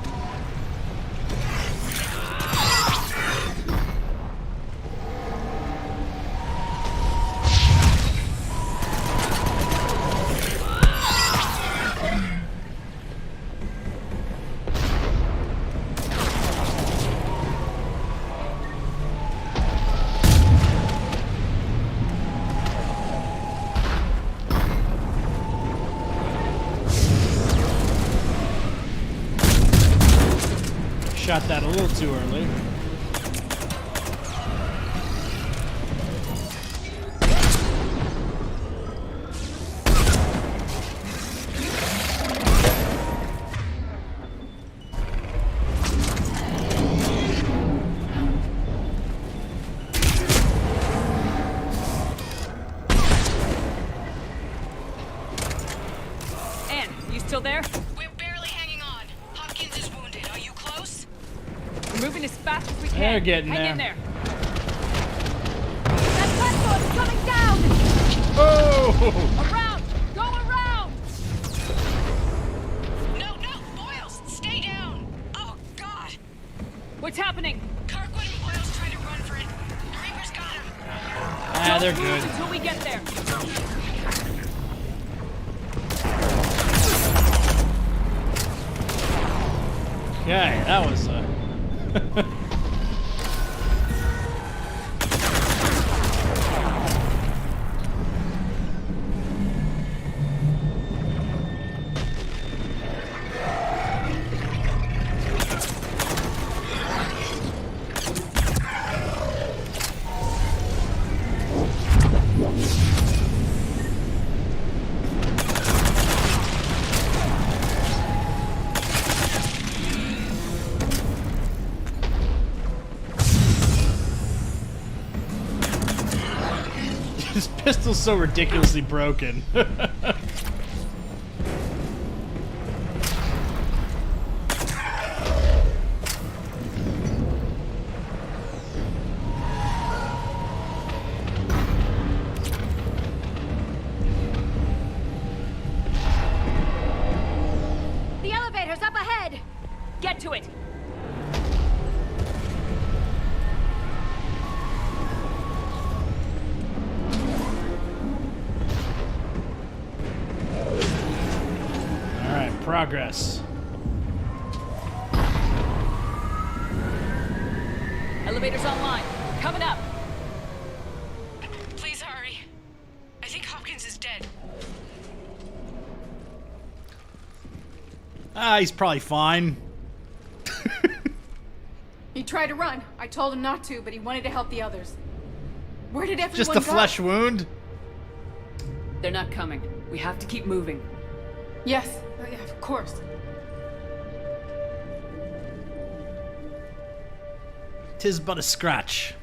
Shot that a little too early. Anne, you still there? We're barely hanging on. Hopkins is wounded. Are you close? We're moving as fast as we can. They're getting Hang in there. there. That platform's coming down! Oh! Around! Go around! No, Boyles, stay down. Oh, God. What's happening? Kirkwood and Boyles trying to run for it. The Reaper's got him. Ah, they're Don't move good. until we get there. Okay, that was His pistol's so ridiculously broken. The elevator's up ahead! Get to it. All right, progress. Elevator's online. Coming up. Please hurry. I think Hopkins is dead. Ah, he's probably fine. He tried to run. I told him not to, but he wanted to help the others. Where did everyone Just a go? flesh wound. They're not coming. We have to keep moving. Yes, yeah, of course. Tis but a scratch.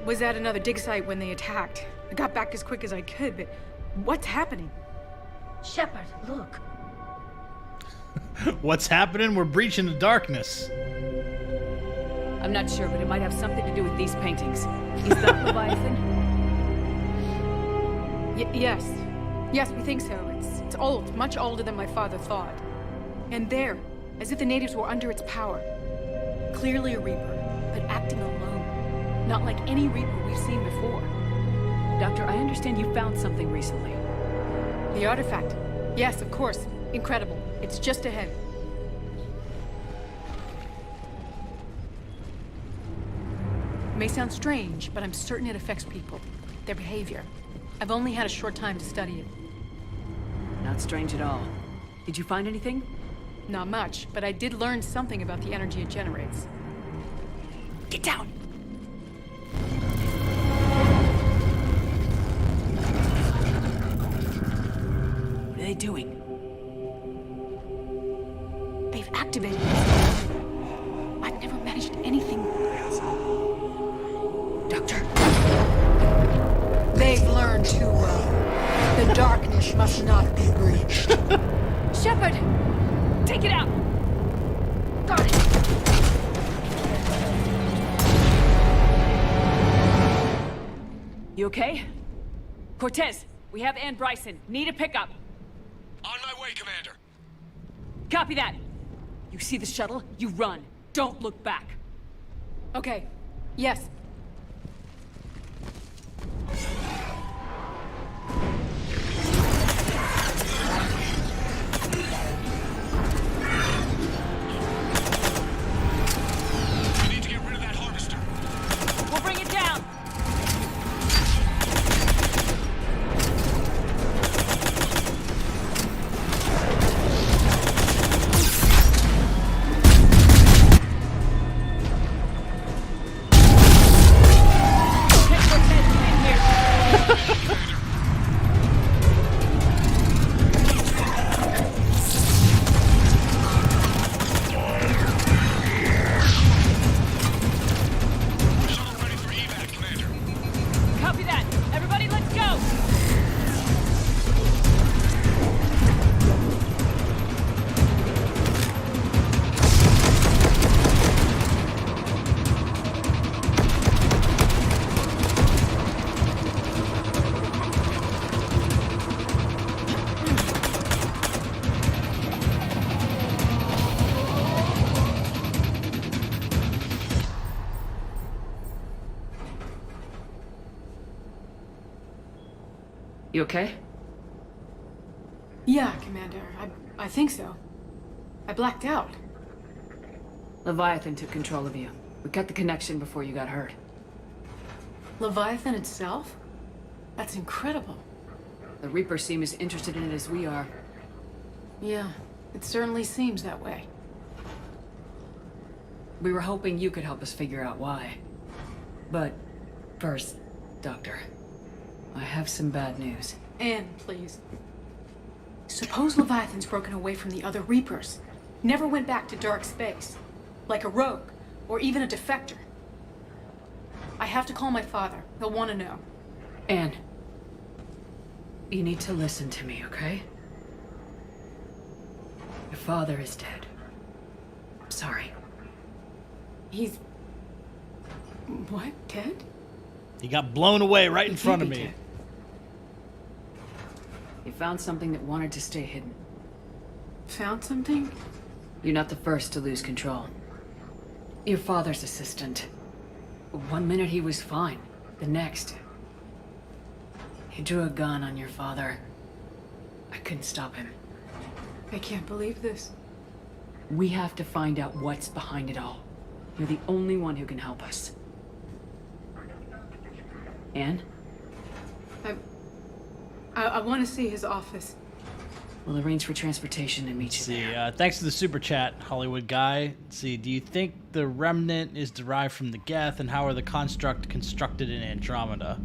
was at another dig site when they attacked. I got back as quick as I could, but what's happening? Shepard, look. What's happening? We're breaching the darkness. I'm not sure, but it might have something to do with these paintings. Is that Leviathan? Yes. Yes, we think so. It's old, much older than my father thought. And there, as if the natives were under its power. Clearly a Reaper, but acting alone. Not like any Reaper we've seen before. Doctor, I understand you found something recently. The artifact. Yes, of course. Incredible. It's just ahead. It may sound strange, but I'm certain it affects people. Their behavior. I've only had a short time to study it. Not strange at all. Did you find anything? Not much, but I did learn something about the energy it generates. Get down! What are they doing? They've activated it. I've never managed anything. Doctor. They've learned too well. The darkness must not be breached. Shepard! Take it out! Got it! You okay? Cortez, we have Ann Bryson. Need a pickup. On my way, Commander. Copy that. You see the shuttle, you run. Don't look back. Okay. Yes. We need to get rid of that harvester. We'll bring it down. You okay? Yeah, Commander. I think so. I blacked out. Leviathan took control of you. We cut the connection before you got hurt. Leviathan itself? That's incredible. The Reapers seem as interested in it as we are. Yeah, it certainly seems that way. We were hoping you could help us figure out why. But first, Doctor, I have some bad news. Anne, please. Suppose Leviathan's broken away from the other Reapers. Never went back to dark space. Like a rogue, or even a defector. I have to call my father. He'll want to know. Anne, you need to listen to me, okay? Your father is dead. I'm sorry. He's... what? Dead? He got blown away right in front of me. Dead. He found something that wanted to stay hidden. Found something? You're not the first to lose control. Your father's assistant. One minute he was fine. The next... he drew a gun on your father. I couldn't stop him. I can't believe this. We have to find out what's behind it all. You're the only one who can help us. Anne? I want to see his office. We'll arrange for transportation and meet you there. Thanks to the super chat, Hollywood guy. Let's see, do you think the remnant is derived from the Geth, and how are the construct constructed in Andromeda?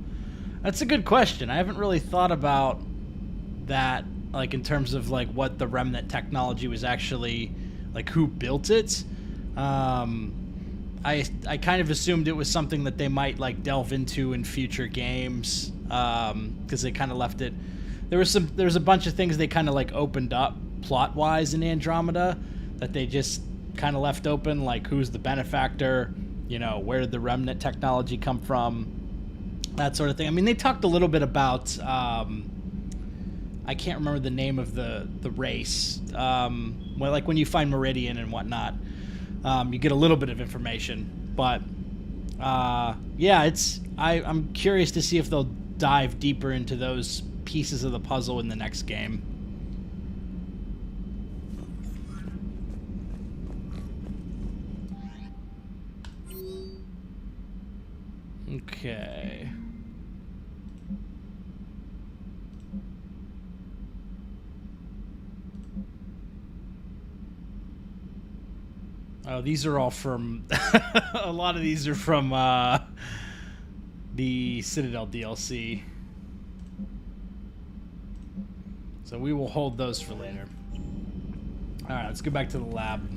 That's a good question. I haven't really thought about that, like in terms of like what the remnant technology was actually, like who built it. I kind of assumed it was something that they might like delve into in future games, because they kind of left it. There was a bunch of things they kind of like opened up plot-wise in Andromeda that they just kind of left open, like who's the benefactor, you know, where did the remnant technology come from, that sort of thing. I mean, they talked a little bit about I can't remember the name of the race. Well, like when you find Meridian and whatnot, you get a little bit of information. But yeah, I'm curious to see if they'll dive deeper into those pieces of the puzzle in the next game. Okay. Oh, these are all from... a lot of these are from the Citadel DLC. So we will hold those for later. Alright, let's go back to the lab.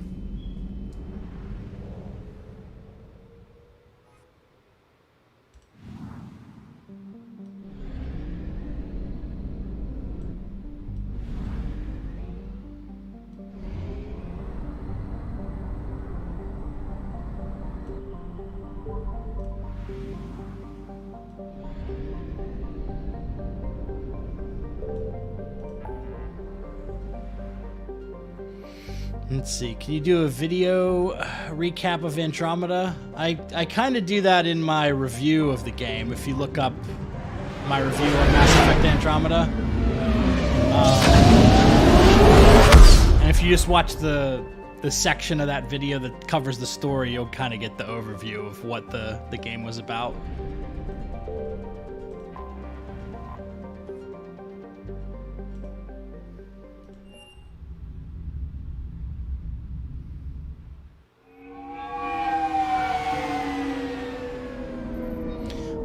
Let's see, can you do a video recap of Andromeda? I kind of do that in my review of the game. If you look up my review on Mass Effect Andromeda. And if you just watch the section of that video that covers the story, you'll kind of get the overview of what the game was about.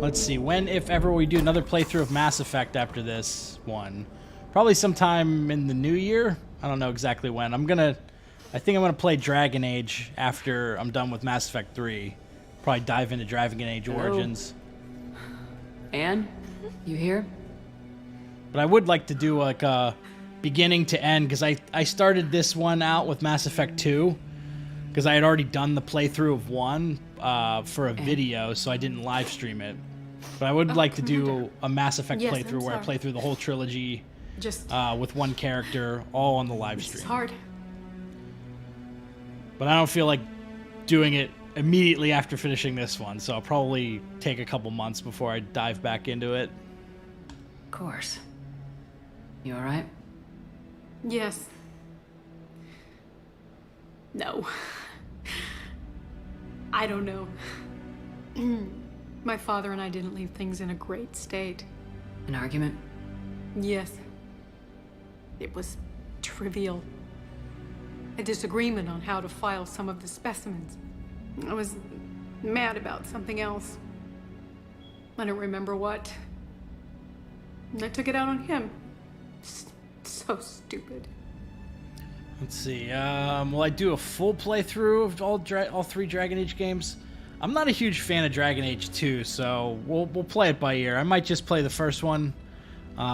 Let's see, when, if ever, we do another playthrough of Mass Effect after this one. Probably sometime in the new year. I don't know exactly when. I think I'm gonna play Dragon Age after I'm done with Mass Effect 3. Probably dive into Dragon Age Origins. Anne, you here? But I would like to do like a beginning to end, because I started this one out with Mass Effect 2, because I had already done the playthrough of 1 for a video, so I didn't live stream it. But I would like to do a Mass Effect playthrough where I play through the whole trilogy with one character, all on the live stream. It's hard. But I don't feel like doing it immediately after finishing this one, so I'll probably take a couple months before I dive back into it. Of course. You alright? Yes. No. I don't know. My father and I didn't leave things in a great state. An argument? Yes. It was trivial. A disagreement on how to file some of the specimens. I was mad about something else. I don't remember what. And I took it out on him. So stupid. Let's see. Will I do a full playthrough of all 3 Dragon Age games? I'm not a huge fan of Dragon Age 2, so we'll play it by ear. I might just play the first one.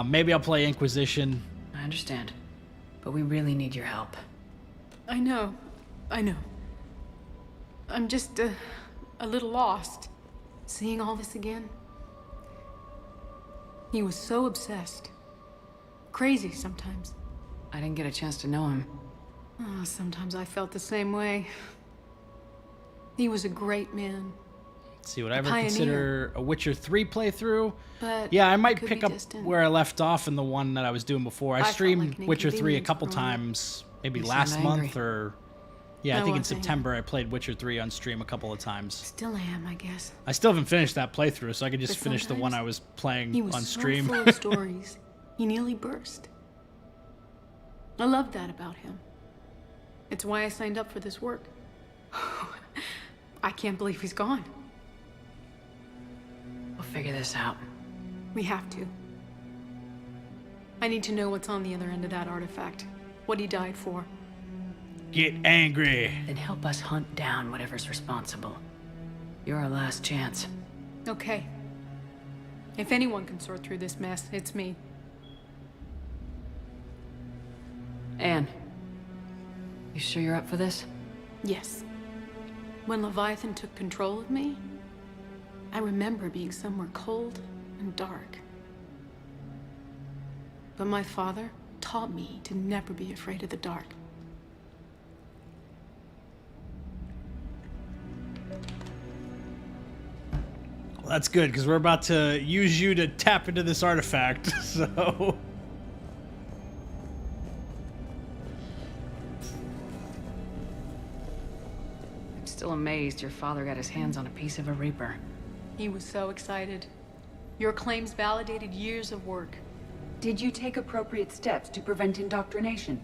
Maybe I'll play Inquisition. I understand, but we really need your help. I know. I'm just a little lost. Seeing all this again. He was so obsessed. Crazy sometimes. I didn't get a chance to know him. Oh, sometimes I felt the same way. He was a great man. Let's see, would I ever consider a Witcher 3 playthrough? But yeah, I might pick up where I left off in the one that I was doing before. I streamed Witcher 3 a couple times, maybe last month or... Yeah, I think in September I played Witcher 3 on stream a couple of times. Still am, I guess. I still haven't finished that playthrough, so I could just finish the one I was playing on stream. He was so full of stories. He nearly burst. I love that about him. It's why I signed up for this work. I can't believe he's gone. We'll figure this out. We have to. I need to know what's on the other end of that artifact. What he died for. Get angry. Then help us hunt down whatever's responsible. You're our last chance. Okay. If anyone can sort through this mess, it's me. Anne, you sure you're up for this? Yes. When Leviathan took control of me, I remember being somewhere cold and dark. But my father taught me to never be afraid of the dark. Well, that's good, because we're about to use you to tap into this artifact, so... I'm still amazed your father got his hands on a piece of a Reaper. He was so excited. Your claims validated years of work. Did you take appropriate steps to prevent indoctrination?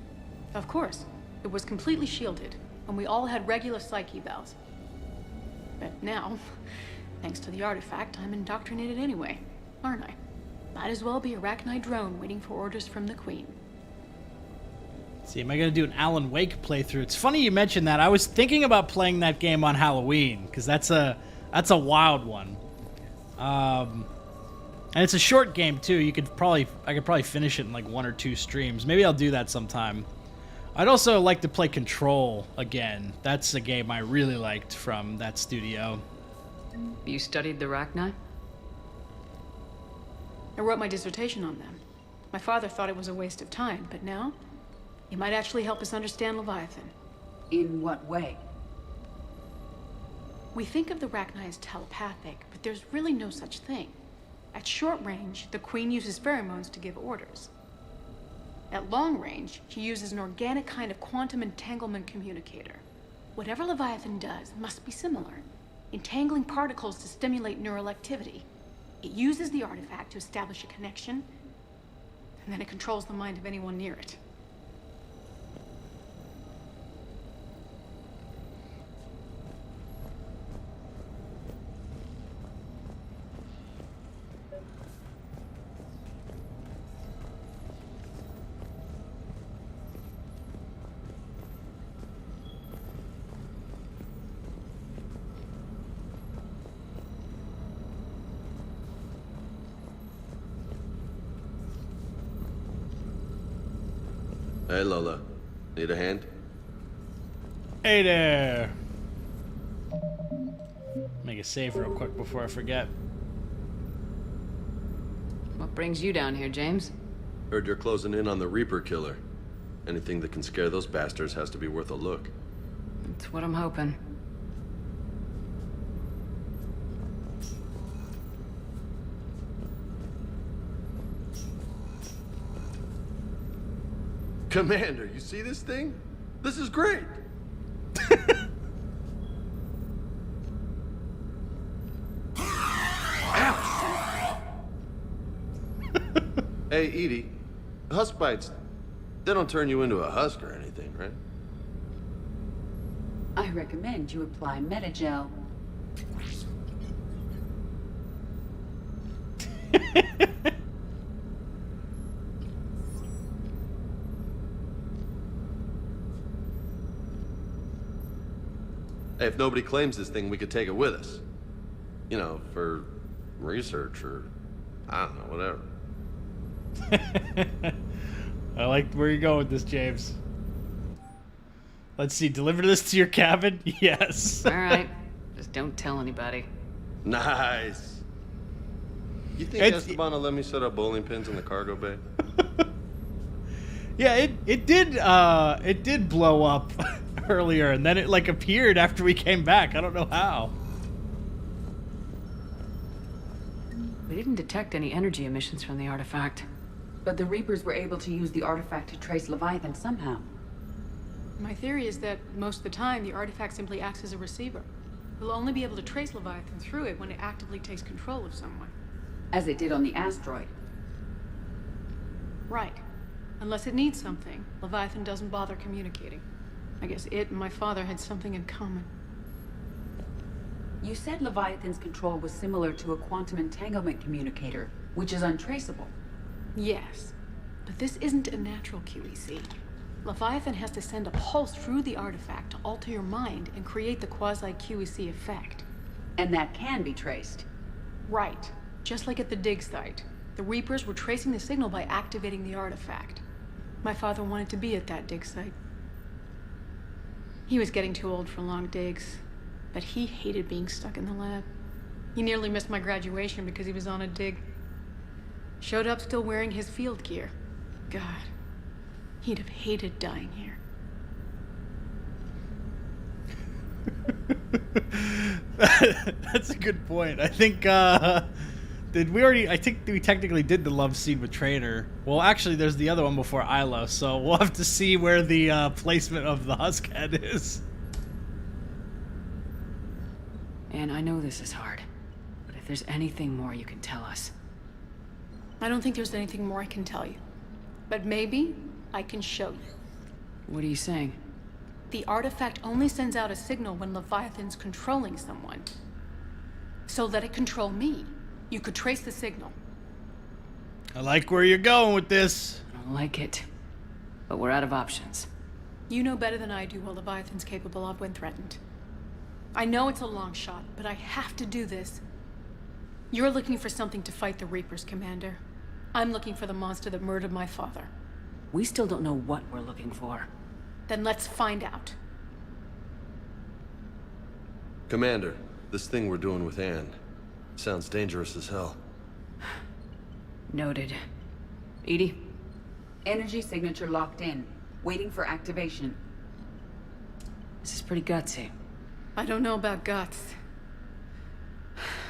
Of course. It was completely shielded, and we all had regular psyche evals. But now, thanks to the artifact, I'm indoctrinated anyway, aren't I? Might as well be a Rachni drone waiting for orders from the Queen. See, am I gonna do an Alan Wake playthrough? It's funny you mentioned that. I was thinking about playing that game on Halloween, because that's a wild one. And it's a short game too. I could probably finish it in like 1 or 2 streams. Maybe I'll do that sometime. I'd also like to play Control again. That's a game I really liked from that studio. You studied the Rachni? I wrote my dissertation on them. My father thought it was a waste of time, but now it might actually help us understand Leviathan. In what way? We think of the Rachni as telepathic, but there's really no such thing. At short range, the Queen uses pheromones to give orders. At long range, she uses an organic kind of quantum entanglement communicator. Whatever Leviathan does must be similar, entangling particles to stimulate neural activity. It uses the artifact to establish a connection, and then it controls the mind of anyone near it. Hey, Lola. Need a hand? Hey there! Make a save real quick before I forget. What brings you down here, James? Heard you're closing in on the Reaper killer. Anything that can scare those bastards has to be worth a look. That's what I'm hoping. Commander, you see this thing? This is great! Hey, Edie, husk bites, they don't turn you into a husk or anything, right? I recommend you apply Metagel. Hey, if nobody claims this thing, we could take it with us. You know, for research or, I don't know, whatever. I like where you're going with this, James. Let's see, deliver this to your cabin? Yes. All right. Just don't tell anybody. Nice. You think Esteban will let me set up bowling pins in the cargo bay? Yeah, it did blow up earlier, and then it like appeared after we came back. I don't know how. We didn't detect any energy emissions from the artifact. But the Reapers were able to use the artifact to trace Leviathan somehow. My theory is that most of the time, the artifact simply acts as a receiver. We'll only be able to trace Leviathan through it when it actively takes control of someone. As it did on the asteroid. Right. Unless it needs something, Leviathan doesn't bother communicating. I guess it and my father had something in common. You said Leviathan's control was similar to a quantum entanglement communicator, which is untraceable. Yes, but this isn't a natural QEC. Leviathan has to send a pulse through the artifact to alter your mind and create the quasi-QEC effect. And that can be traced. Right. Just like at the dig site. The Reapers were tracing the signal by activating the artifact. My father wanted to be at that dig site. He was getting too old for long digs, but he hated being stuck in the lab. He nearly missed my graduation because he was on a dig. Showed up still wearing his field gear. God, he'd have hated dying here. That's a good point. I think, I think we technically did the love scene with Trainer. Well, actually, there's the other one before Ilo, so we'll have to see where the placement of the husk head is. And I know this is hard, but if there's anything more you can tell us. I don't think there's anything more I can tell you. But maybe I can show you. What are you saying? The artifact only sends out a signal when Leviathan's controlling someone. So let it control me. You could trace the signal. I like where you're going with this. I don't like it. But we're out of options. You know better than I do what Leviathan's capable of when threatened. I know it's a long shot, but I have to do this. You're looking for something to fight the Reapers, Commander. I'm looking for the monster that murdered my father. We still don't know what we're looking for. Then let's find out. Commander, this thing we're doing with Anne sounds dangerous as hell. Noted. Edie? Energy signature locked in, waiting for activation. This is pretty gutsy. I don't know about guts.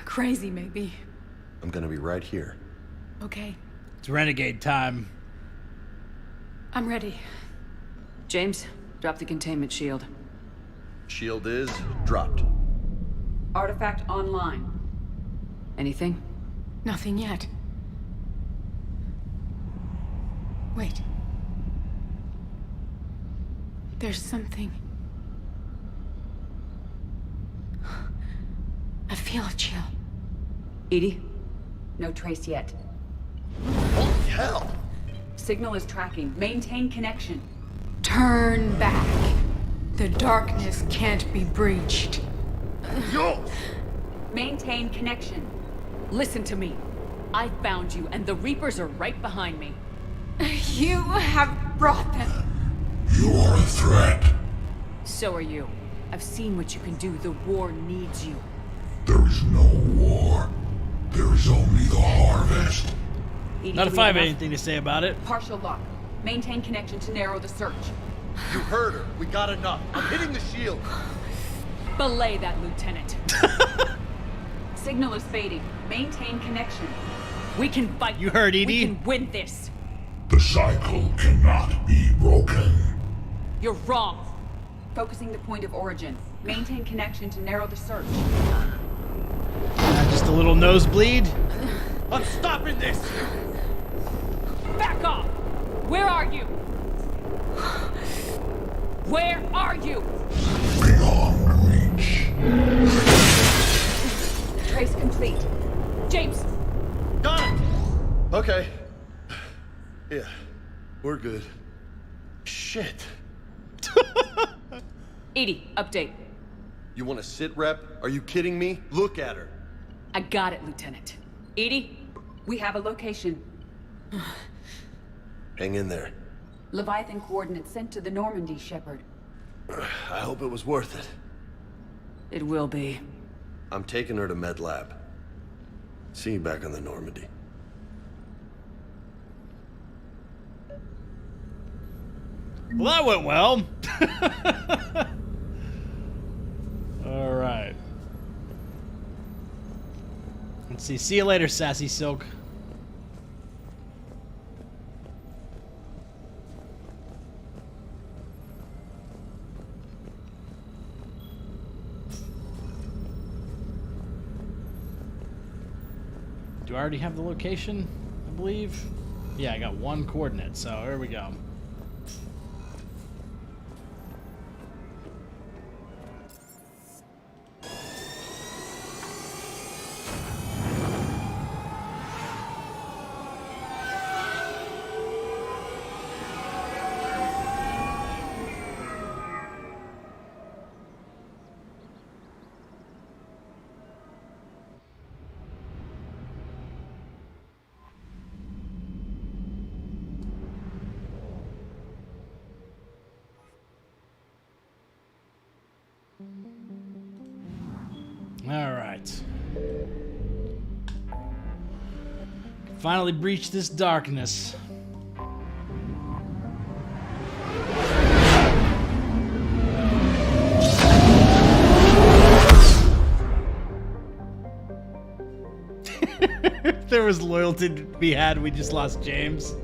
Crazy, maybe. I'm gonna be right here. Okay. It's Renegade time. I'm ready. James, drop the containment shield. Shield is dropped. Artifact online. Anything? Nothing yet. Wait. There's something. I feel a chill. Edie? No trace yet. Holy hell! Signal is tracking. Maintain connection. Turn back. The darkness can't be breached. Yo! Maintain connection. Listen to me. I found you, and the Reapers are right behind me. You have brought them. You are a threat. So are you. I've seen what you can do. The war needs you. There is no war. There is only the harvest. Edie, Not if I have anything to say about it. Partial lock. Maintain connection to narrow the search. You heard her. We got enough. I'm hitting the shield. Belay that, Lieutenant. Signal is fading. Maintain connection. We can fight. You heard, Edie. We can win this. The cycle cannot be broken. You're wrong. Focusing the point of origin. Maintain connection to narrow the search. Just a little nosebleed. I'm stopping this! Back off! Where are you? Where are you? Beyond reach. Trace complete. James! Got it! Okay. Yeah, we're good. Shit. Edie, update. You want to sit, Rep? Are you kidding me? Look at her. I got it, Lieutenant. Edie? We have a location. Hang in there. Leviathan coordinates sent to the Normandy, Shepard. I hope it was worth it. It will be. I'm taking her to Med Lab. See you back on the Normandy. Well, that went well. All right. Let's see. See you later, Sassy Silk. Do I already have the location? I believe. Yeah, I got one coordinate, so here we go. Alright. Finally breach this darkness. If there was loyalty to be had, we just lost James.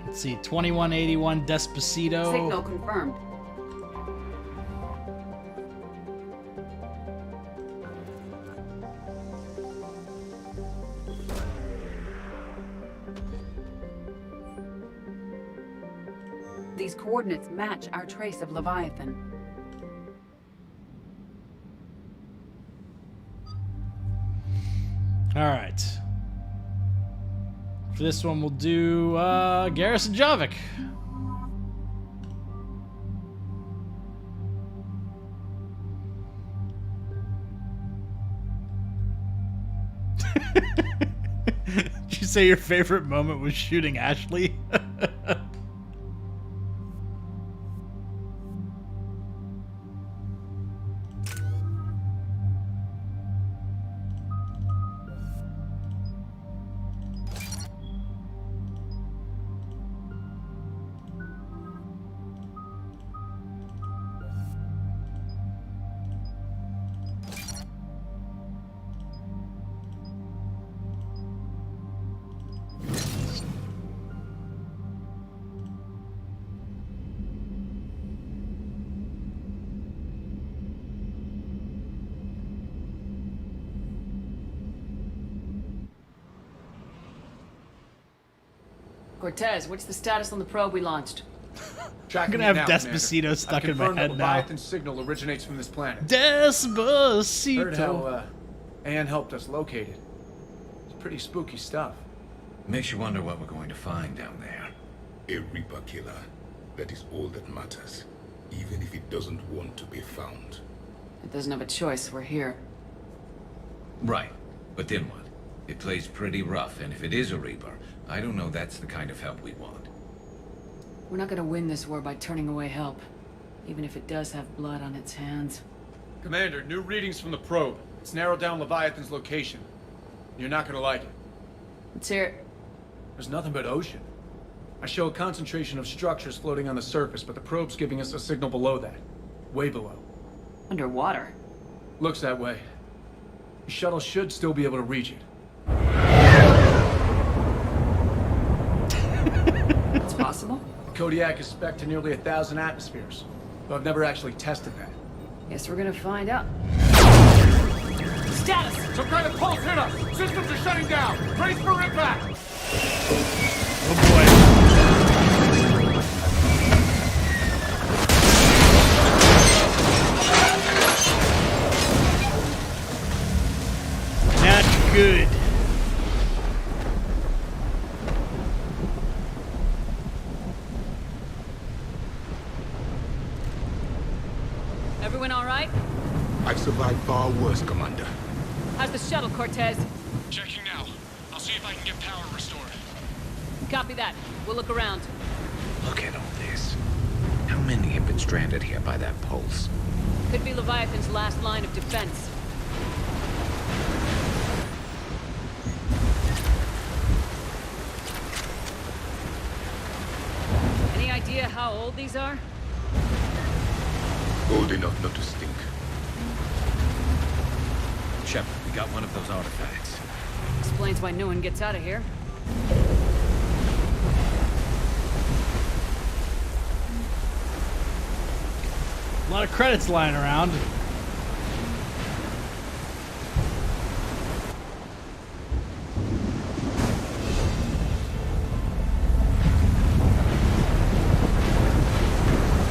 Let's see, 2181 Despacito. Signal confirmed. These coordinates match our trace of Leviathan. All right. For this one, we'll do Garrison Javik. Did you say your favorite moment was shooting Ashley? Cortez, what's the status on the probe we launched? I'm gonna have Despacito stuck in my head now. Leviathan signal originates from this planet. Despacito. Heard how Anne helped us locate it. It's pretty spooky stuff. Makes you wonder what we're going to find down there. A Reaper killer. That is all that matters. Even if it doesn't want to be found. It doesn't have a choice. We're here. Right. But then what? It plays pretty rough, and if it is a Reaper, I don't know that's the kind of help we want. We're not gonna win this war by turning away help, even if it does have blood on its hands. Commander, new readings from the probe. It's narrowed down Leviathan's location. You're not gonna like it. Let's hear it. There's nothing but ocean. I show a concentration of structures floating on the surface, but the probe's giving us a signal below that. Way below. Underwater? Looks that way. The shuttle should still be able to reach it. It's possible. Kodiak is spec'd to nearly 1,000 atmospheres, but I've never actually tested that. Guess we're gonna find out. Status! Some kind of pulse hit us! Systems are shutting down! Brace for impact! Oh boy. Not good. Everyone all right? I've survived far worse, Commander. How's the shuttle, Cortez? Checking now. I'll see if I can get power restored. Copy that. We'll look around. Look at all this. How many have been stranded here by that pulse? Could be Leviathan's last line of defense. Any idea how old these are? Old enough not to stink. Shepard, we got one of those artifacts. Explains why no one gets out of here. A lot of credits lying around.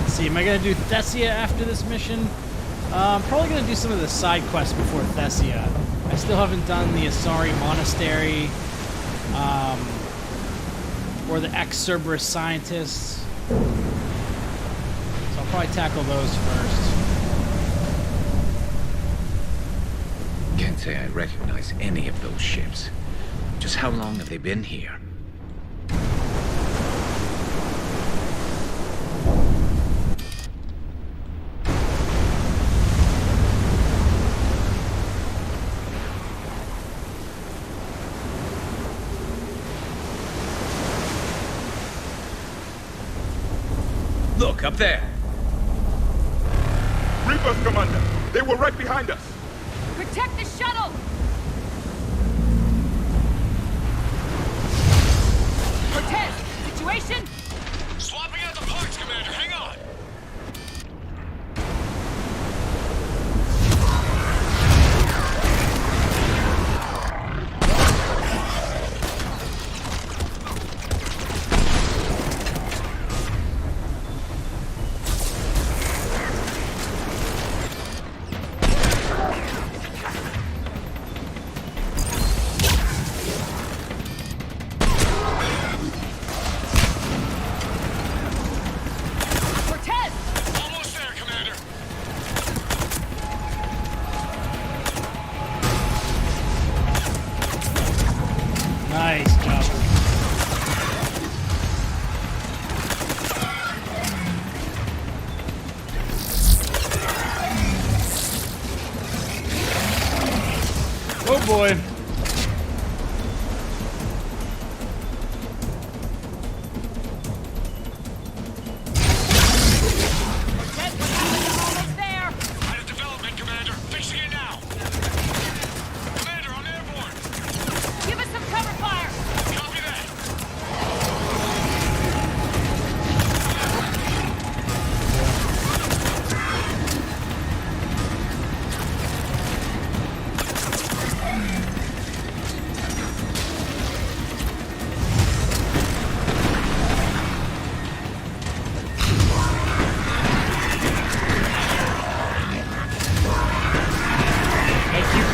Let's see, am I gonna do Thessia after this mission? I'm probably gonna do some of the side quests before Thessia. I still haven't done the Asari Monastery, or the ex-Cerberus Scientists. So I'll probably tackle those first. Can't say I recognize any of those ships. Just how long have they been here? Look, up there! Reapers, Commander! They were right behind us! Protect the shuttle! Cortez, situation? Swapping out the parts, Commander. Hang on. Oh boy.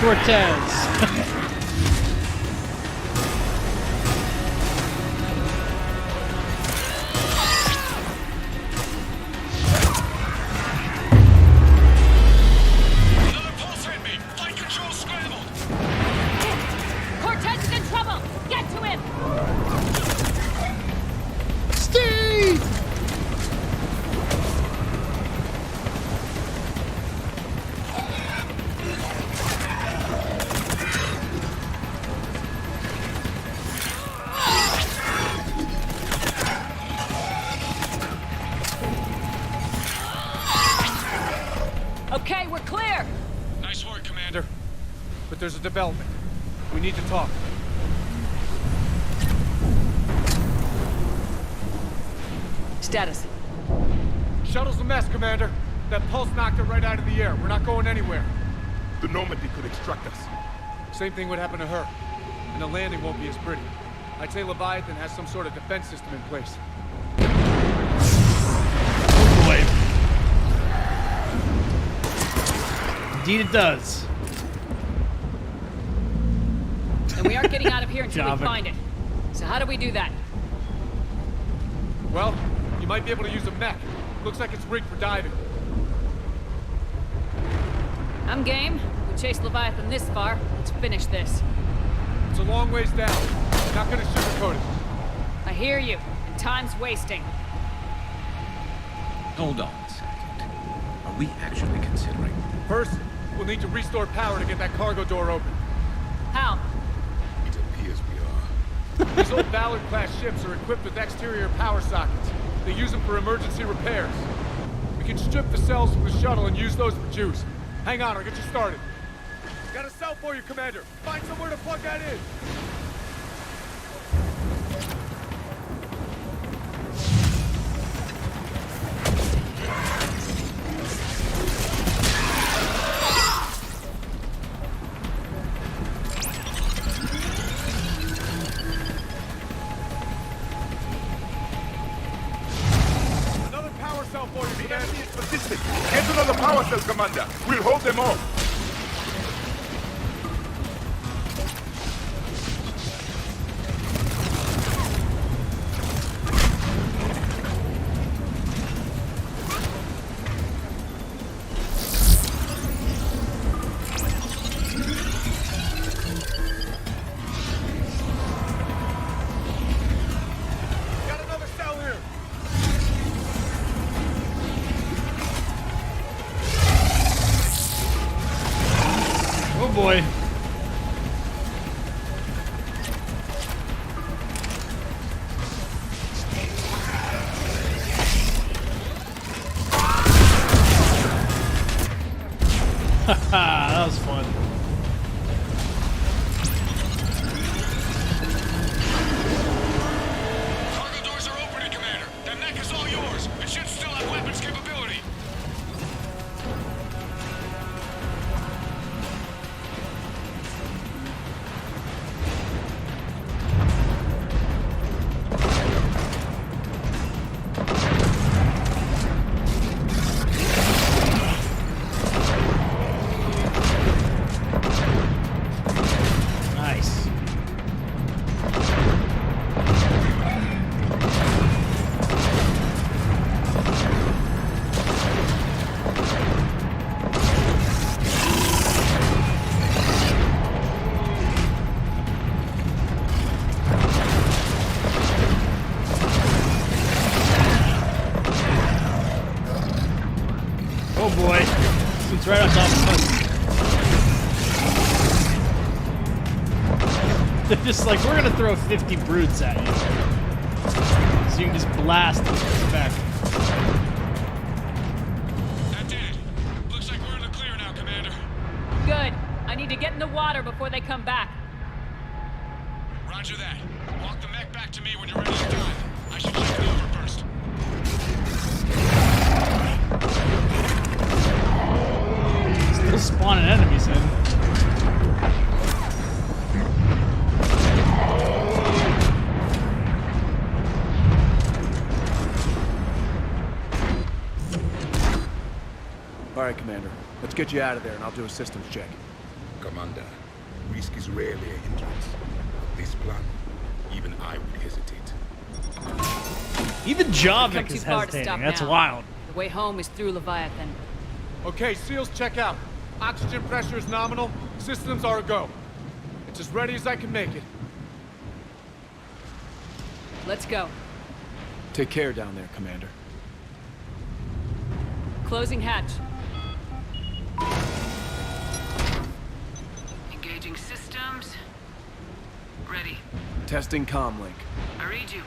Cortez. Okay, we're clear! Nice work, Commander. But there's a development. We need to talk. Status. Shuttle's a mess, Commander. That pulse knocked it right out of the air. We're not going anywhere. The Normandy could extract us. Same thing would happen to her. And the landing won't be as pretty. I'd say Leviathan has some sort of defense system in place. Oh boy. Indeed it does. And we aren't getting out of here until we Gavin. find it. So how do we do that? Well, you might be able to use a mech. Looks like it's rigged for diving. I'm game. We chased Leviathan this far. Let's finish this. It's a long ways down. Not gonna sugarcoat it. I hear you. And time's wasting. Hold on a second. Are we actually considering? First, we'll need to restore power to get that cargo door open. How? It appears we are. These old Ballard-class ships are equipped with exterior power sockets. They use them for emergency repairs. We can strip the cells from the shuttle and use those for juice. Hang on, I'll get you started. Got a cell for you, Commander. Find somewhere to plug that in. Another power cell for you, Commander. Enemy is persistent. Get another power cell, Commander. We'll hold them off. boy. That was fun. Cargo doors are opening, Commander. That mech is all yours. It should still have weapons capability. Oh boy. It's right on top of us. They're just like, we're gonna throw 50 brutes at you. So you can just blast them with this back. That did it. Looks like we're in the clear now, Commander. Good. I need to get in the water before they come back. Roger that. Walk the mech back to me when you're ready to dive. I should check it over first. Still spawning enemies in. Alright, Commander. Let's get you out of there and I'll do a systems check. Commander, risk is rarely a hindrance. This plan, even I would hesitate. Even Javik Come is too far to hesitating. stop That's now. wild. The way home is through Leviathan. Okay, SEALs check out. Oxygen pressure is nominal. Systems are a go. It's as ready as I can make it. Let's go. Take care down there, Commander. Closing hatch. Engaging systems. Ready. Testing comlink. I read you.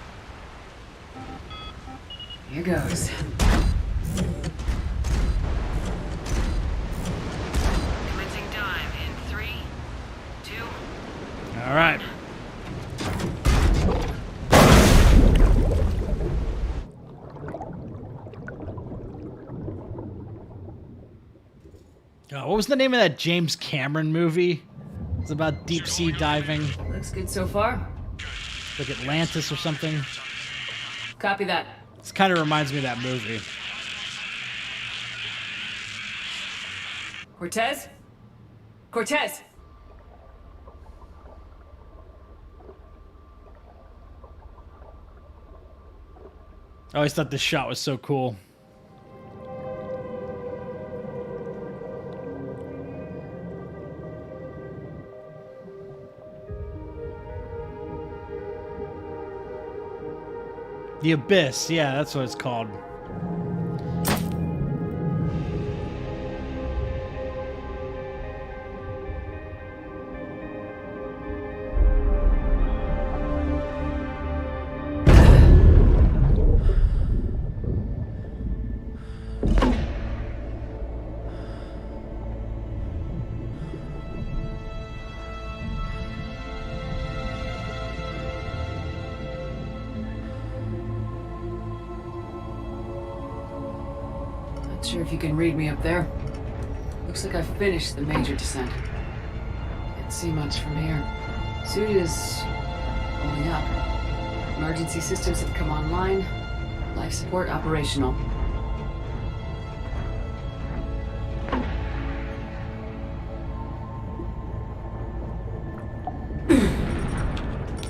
Here goes. Commencing dive in 3, 2. All right. What was the name of that James Cameron movie? It's about deep sea diving. Looks good so far. Like Atlantis or something. Copy that. This kind of reminds me of that movie. Cortez? Cortez! I always thought this shot was so cool. The Abyss, yeah, that's what it's called. Not sure if you can read me up there. Looks like I've finished the major descent. Can't see much from here. Suit is holding up. Emergency systems have come online. Life support operational.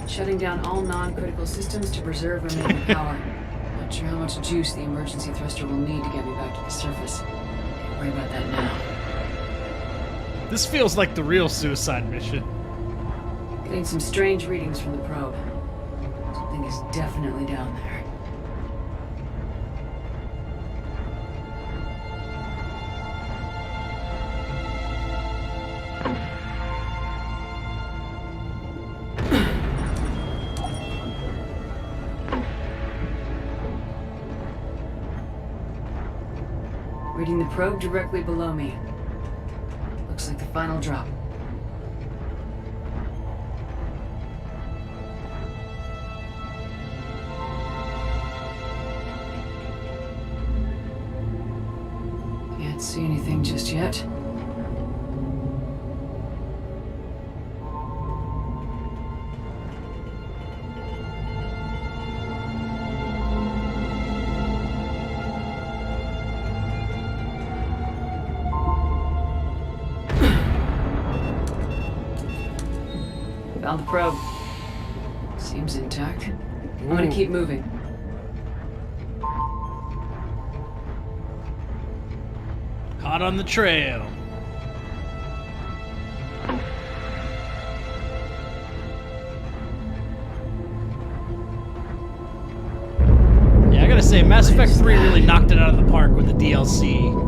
Shutting down all non-critical systems to preserve remaining power. Not sure how much juice the emergency thruster will need to get me back to the surface. Can't worry about that now. This feels like the real suicide mission. Getting some strange readings from the probe. Something is definitely down there. Reading the probe directly below me. Looks like the final drop. Can't see anything just yet. Found the probe. Seems intact. I'm gonna keep moving. Hot on the trail. Yeah, I gotta say, Mass Effect 3 really knocked it out of the park with the DLC.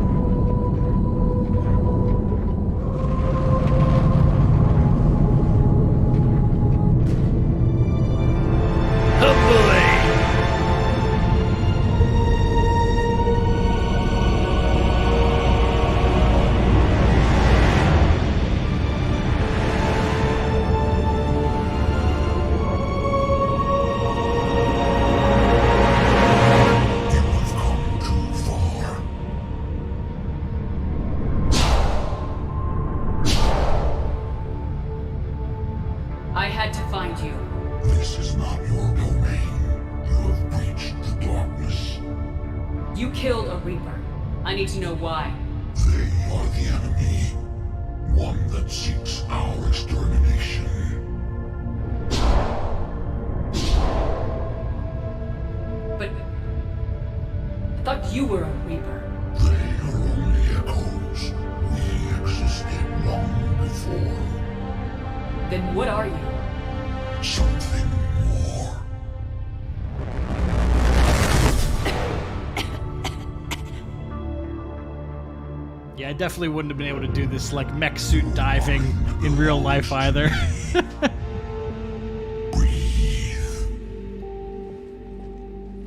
Definitely wouldn't have been able to do this like mech suit diving in real life either.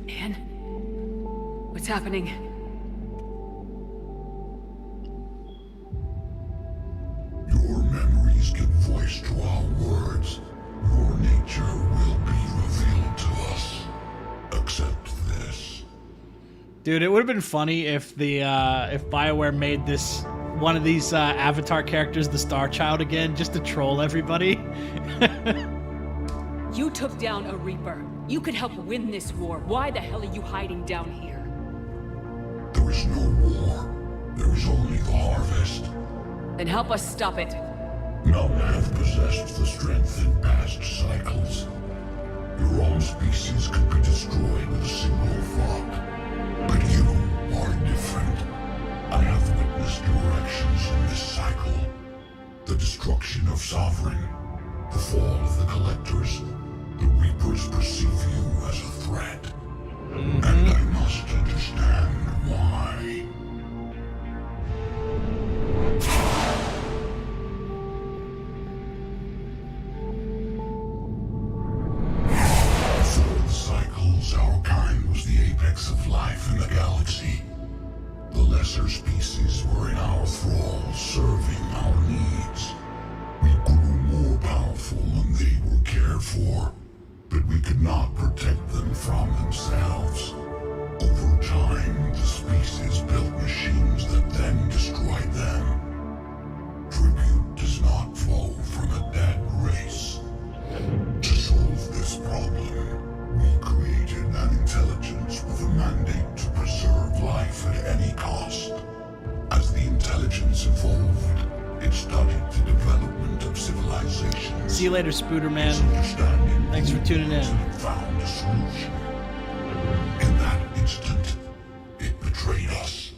Man, what's happening? Your memories give voice to our words. Your nature will be revealed to us. Accept this. Dude, it would have been funny if the if BioWare made this one of these Avatar characters the Star Child again, just to troll everybody. You took down a Reaper. You could help win this war. Why the hell are you hiding down here? There is no war. There is only the harvest. Then help us stop it. None have possessed the strength in past cycles. Your own species could be destroyed with a single thought. But you are different. I have witnessed your actions in this cycle. The destruction of Sovereign, the fall of the Collectors. The Reapers perceive you as a threat. And I must understand why. Before the cycles, our kind was the apex of life in the galaxy. The lesser species were in our thrall, serving our needs. We grew more powerful and they were cared for, but we could not protect them from themselves. Over time, the species built machines that then destroyed them. Tribute does not flow from a dead race. To solve this problem, we created an intelligence with a mandate to preserve life at any cost. As the intelligence evolved, it studied the development of civilization. See you later, Spooderman. Thanks for tuning in. Found a solution. In that instant, it betrayed us.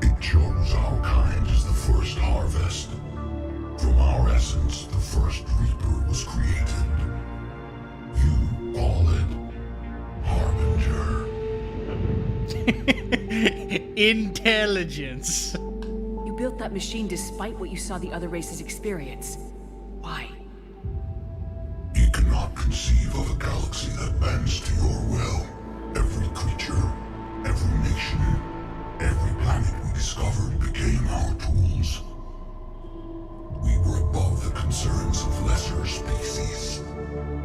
It chose our kind as the first harvest. From our essence, the first Reaper was created. You call it Harbinger. Intelligence. You built that machine despite what you saw the other races experience. Why? You cannot conceive of a galaxy that bends to your will. Every creature, every nation, every planet we discovered became our tools. We were above the concerns of lesser species.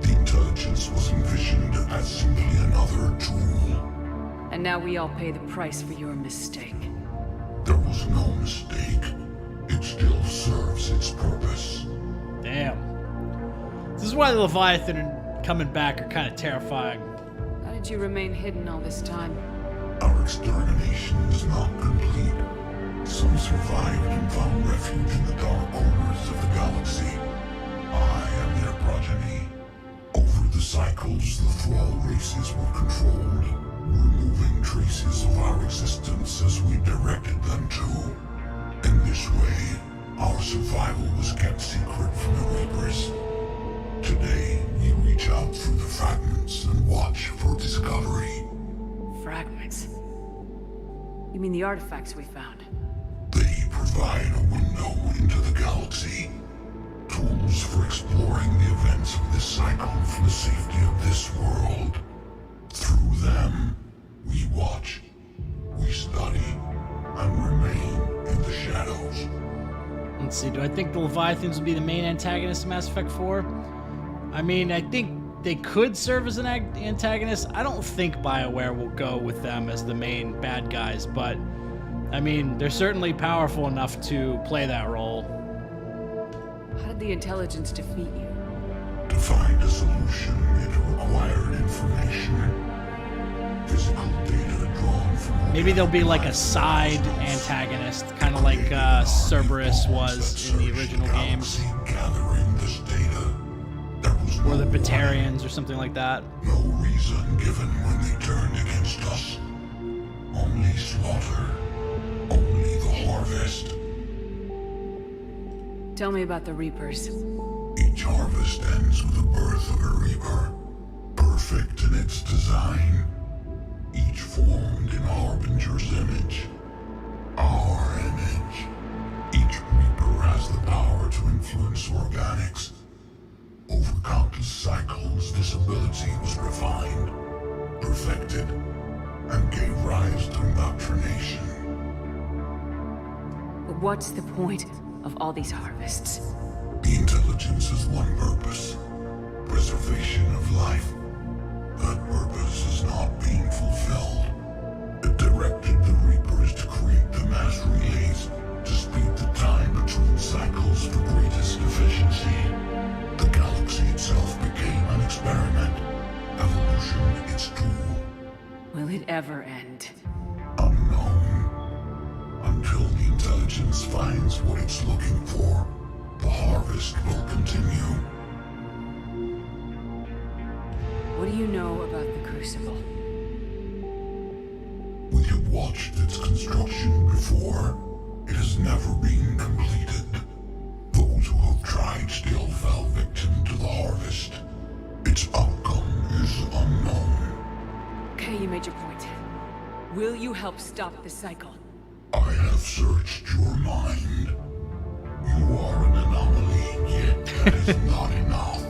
The intelligence was envisioned as simply another tool. And now we all pay the price for your mistake. There was no mistake. It still serves its purpose. Damn. This is why the Leviathan and coming back are kind of terrifying. How did you remain hidden all this time? Our extermination is not complete. Some survived and found refuge in the dark corners of the galaxy. I am their progeny. Over the cycles, the thrall races were controlled, removing traces of our existence as we directed them to. In this way, our survival was kept secret from the Reapers. Today, we reach out through the fragments and watch for discovery. Fragments? You mean the artifacts we found? They provide a window into the galaxy. Tools for exploring the events of this cycle from the safety of this world. Through them, we watch, we study, and remain in the shadows. Let's see, do I think the Leviathans will be the main antagonist of Mass Effect 4? I mean, I think they could serve as an antagonist. I don't think BioWare will go with them as the main bad guys, but I mean, they're certainly powerful enough to play that role. How did the intelligence defeat you? To find a solution, it required information. Physical data drawn from... Maybe there'll be like a side antagonist, kind of like Cerberus was in the original games. Gathering this data, there was or the Batarians or something like that. No reason given when they turned against us. Only slaughter. Only the harvest. Tell me about the Reapers. Each harvest ends with the birth of a Reaper. Perfect in its design. Each formed in Harbinger's image. Our image. Each Reaper has the power to influence organics. Over countless cycles, this ability was refined, perfected, and gave rise to indoctrination. But what's the point of all these harvests? The intelligence has one purpose. Preservation of life. That purpose is not being fulfilled. It directed the Reapers to create the mass relays to speed the time between cycles for greatest efficiency. The galaxy itself became an experiment. Evolution its tool. Will it ever end? Unknown. Until the intelligence finds what it's looking for, the harvest will continue. What do you know about the Crucible? We have watched its construction before. It has never been completed. Those who have tried still fell victim to the harvest. Its outcome is unknown. Okay, you made your point. Will you help stop the cycle? I have searched your mind. You are an anomaly, yet that is not enough.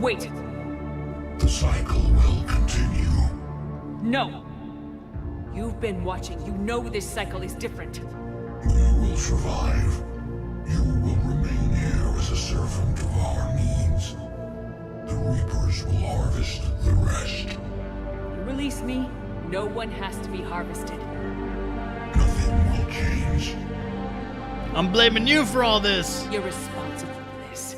Wait! The cycle will continue. No! You've been watching. You know this cycle is different. We will survive. You will remain here as a servant of our needs. The Reapers will harvest the rest. You release me, no one has to be harvested. Nothing will change. I'm blaming you for all this. You're responsible for this.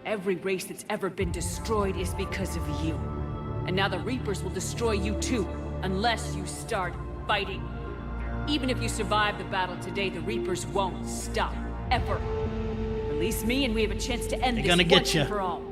Every race that's ever been destroyed is because of you. And now the Reapers will destroy you too, unless you start fighting. Even if you survive the battle today, the Reapers won't stop. Ever. Release me and we have a chance to end this once and for all.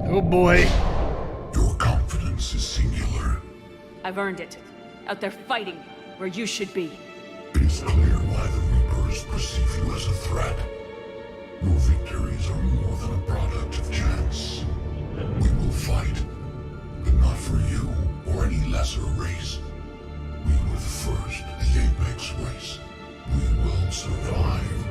Oh boy. Your confidence is singular. I've earned it. Out there fighting where you should be. It is clear why the Reapers perceive you as a threat. Your victories are more than a product of chance. We will fight, but not for you or any lesser race. We were the first, the Apex race. We will survive.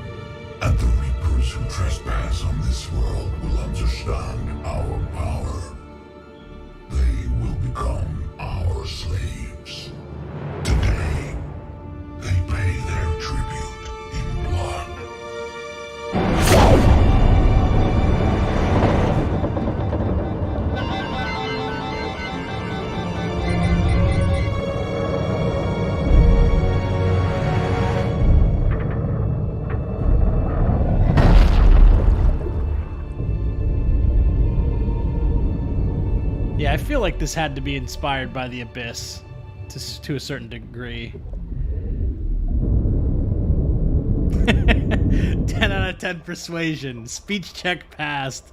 And the Reapers who trespass on this world will understand our power. They will become our slaves. Today, they pay their tribute in blood. Yeah, I feel like this had to be inspired by the Abyss to a certain degree. 10 out of 10 persuasion. Speech check passed.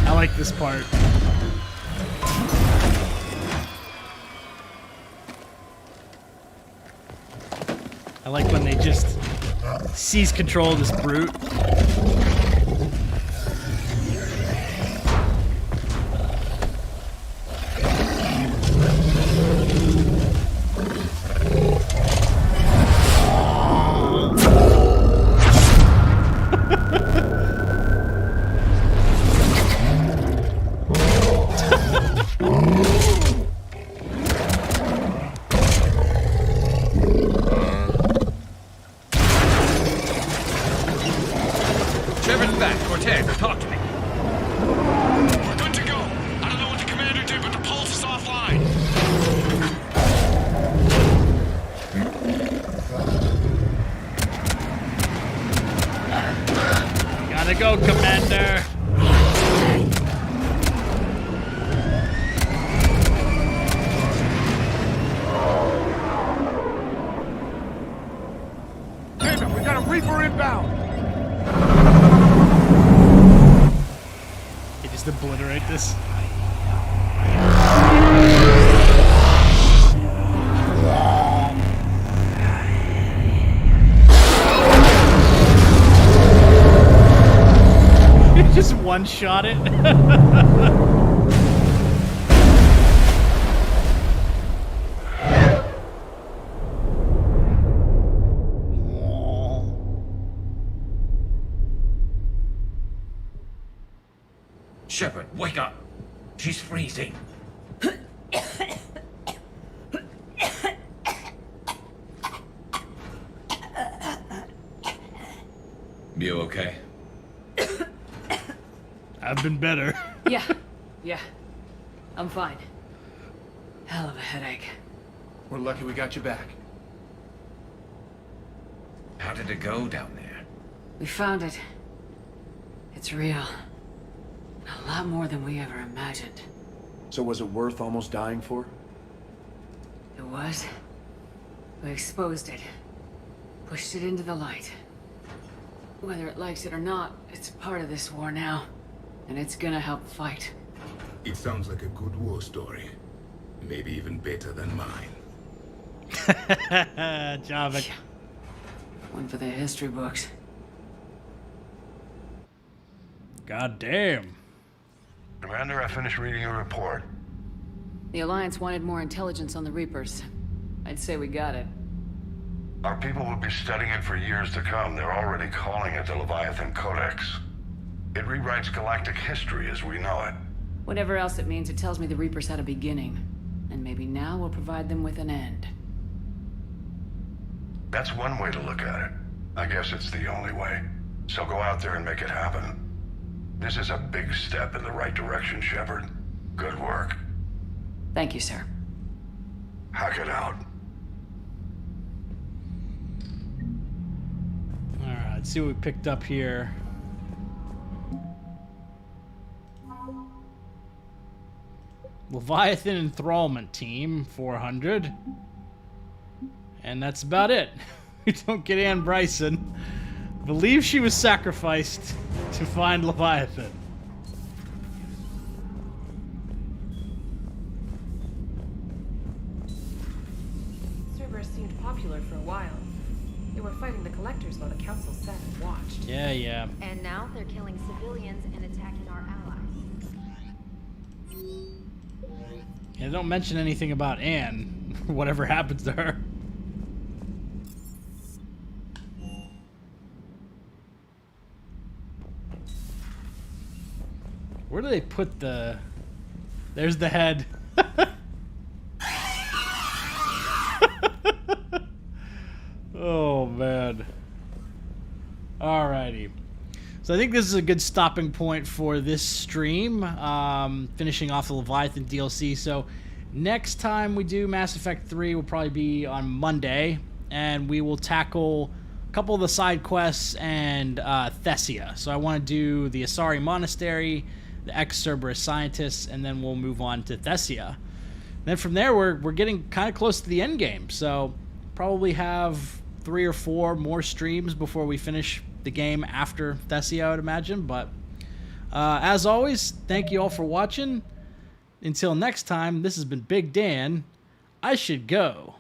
I like this part. I like when they just seize control of this brute. Go, Commander! Damn it, we got a Reaper inbound! You just obliterate this. Just one-shot it. Shepard, wake up! She's freezing. You okay? I've been better. Yeah. I'm fine. Hell of a headache. We're lucky we got you back. How did it go down there? We found it. It's real. A lot more than we ever imagined. So was it worth almost dying for? It was. We exposed it. Pushed it into the light. Whether it likes it or not, it's part of this war now. And it's gonna help fight. It sounds like a good war story. Maybe even better than mine. Javik. One for the history books. God damn. Commander, I finished reading your report. The Alliance wanted more intelligence on the Reapers. I'd say we got it. Our people will be studying it for years to come. They're already calling it the Leviathan Codex. It rewrites galactic history as we know it. Whatever else it means, it tells me the Reapers had a beginning. And maybe now we'll provide them with an end. That's one way to look at it. I guess it's the only way. So go out there and make it happen. This is a big step in the right direction, Shepard. Good work. Thank you, sir. Hack it out. Alright, let's see what we picked up here. Leviathan Enthrallment Team, 400. And that's about it. We don't get Anne Bryson. I believe she was sacrificed to find Leviathan. popular for a while. They were fighting the Collectors while the Council sat and watched. Yeah. And now they're killing civilians and attacking our allies. Yeah, don't mention anything about Anne. Whatever happens to her. Where do they put the... There's the head. Oh, man. Alrighty. So I think this is a good stopping point for this stream. Finishing off the Leviathan DLC. So next time we do Mass Effect 3 will probably be on Monday. And we will tackle a couple of the side quests and Thessia. So I want to do the Asari Monastery, the ex-Cerberus scientists, and then we'll move on to Thessia. Then from there, we're getting kind of close to the end game. So probably have 3 or 4 more streams before we finish the game after Thessia, I would imagine. But as always, thank you all for watching. Until next time, this has been Big Dan. I should go.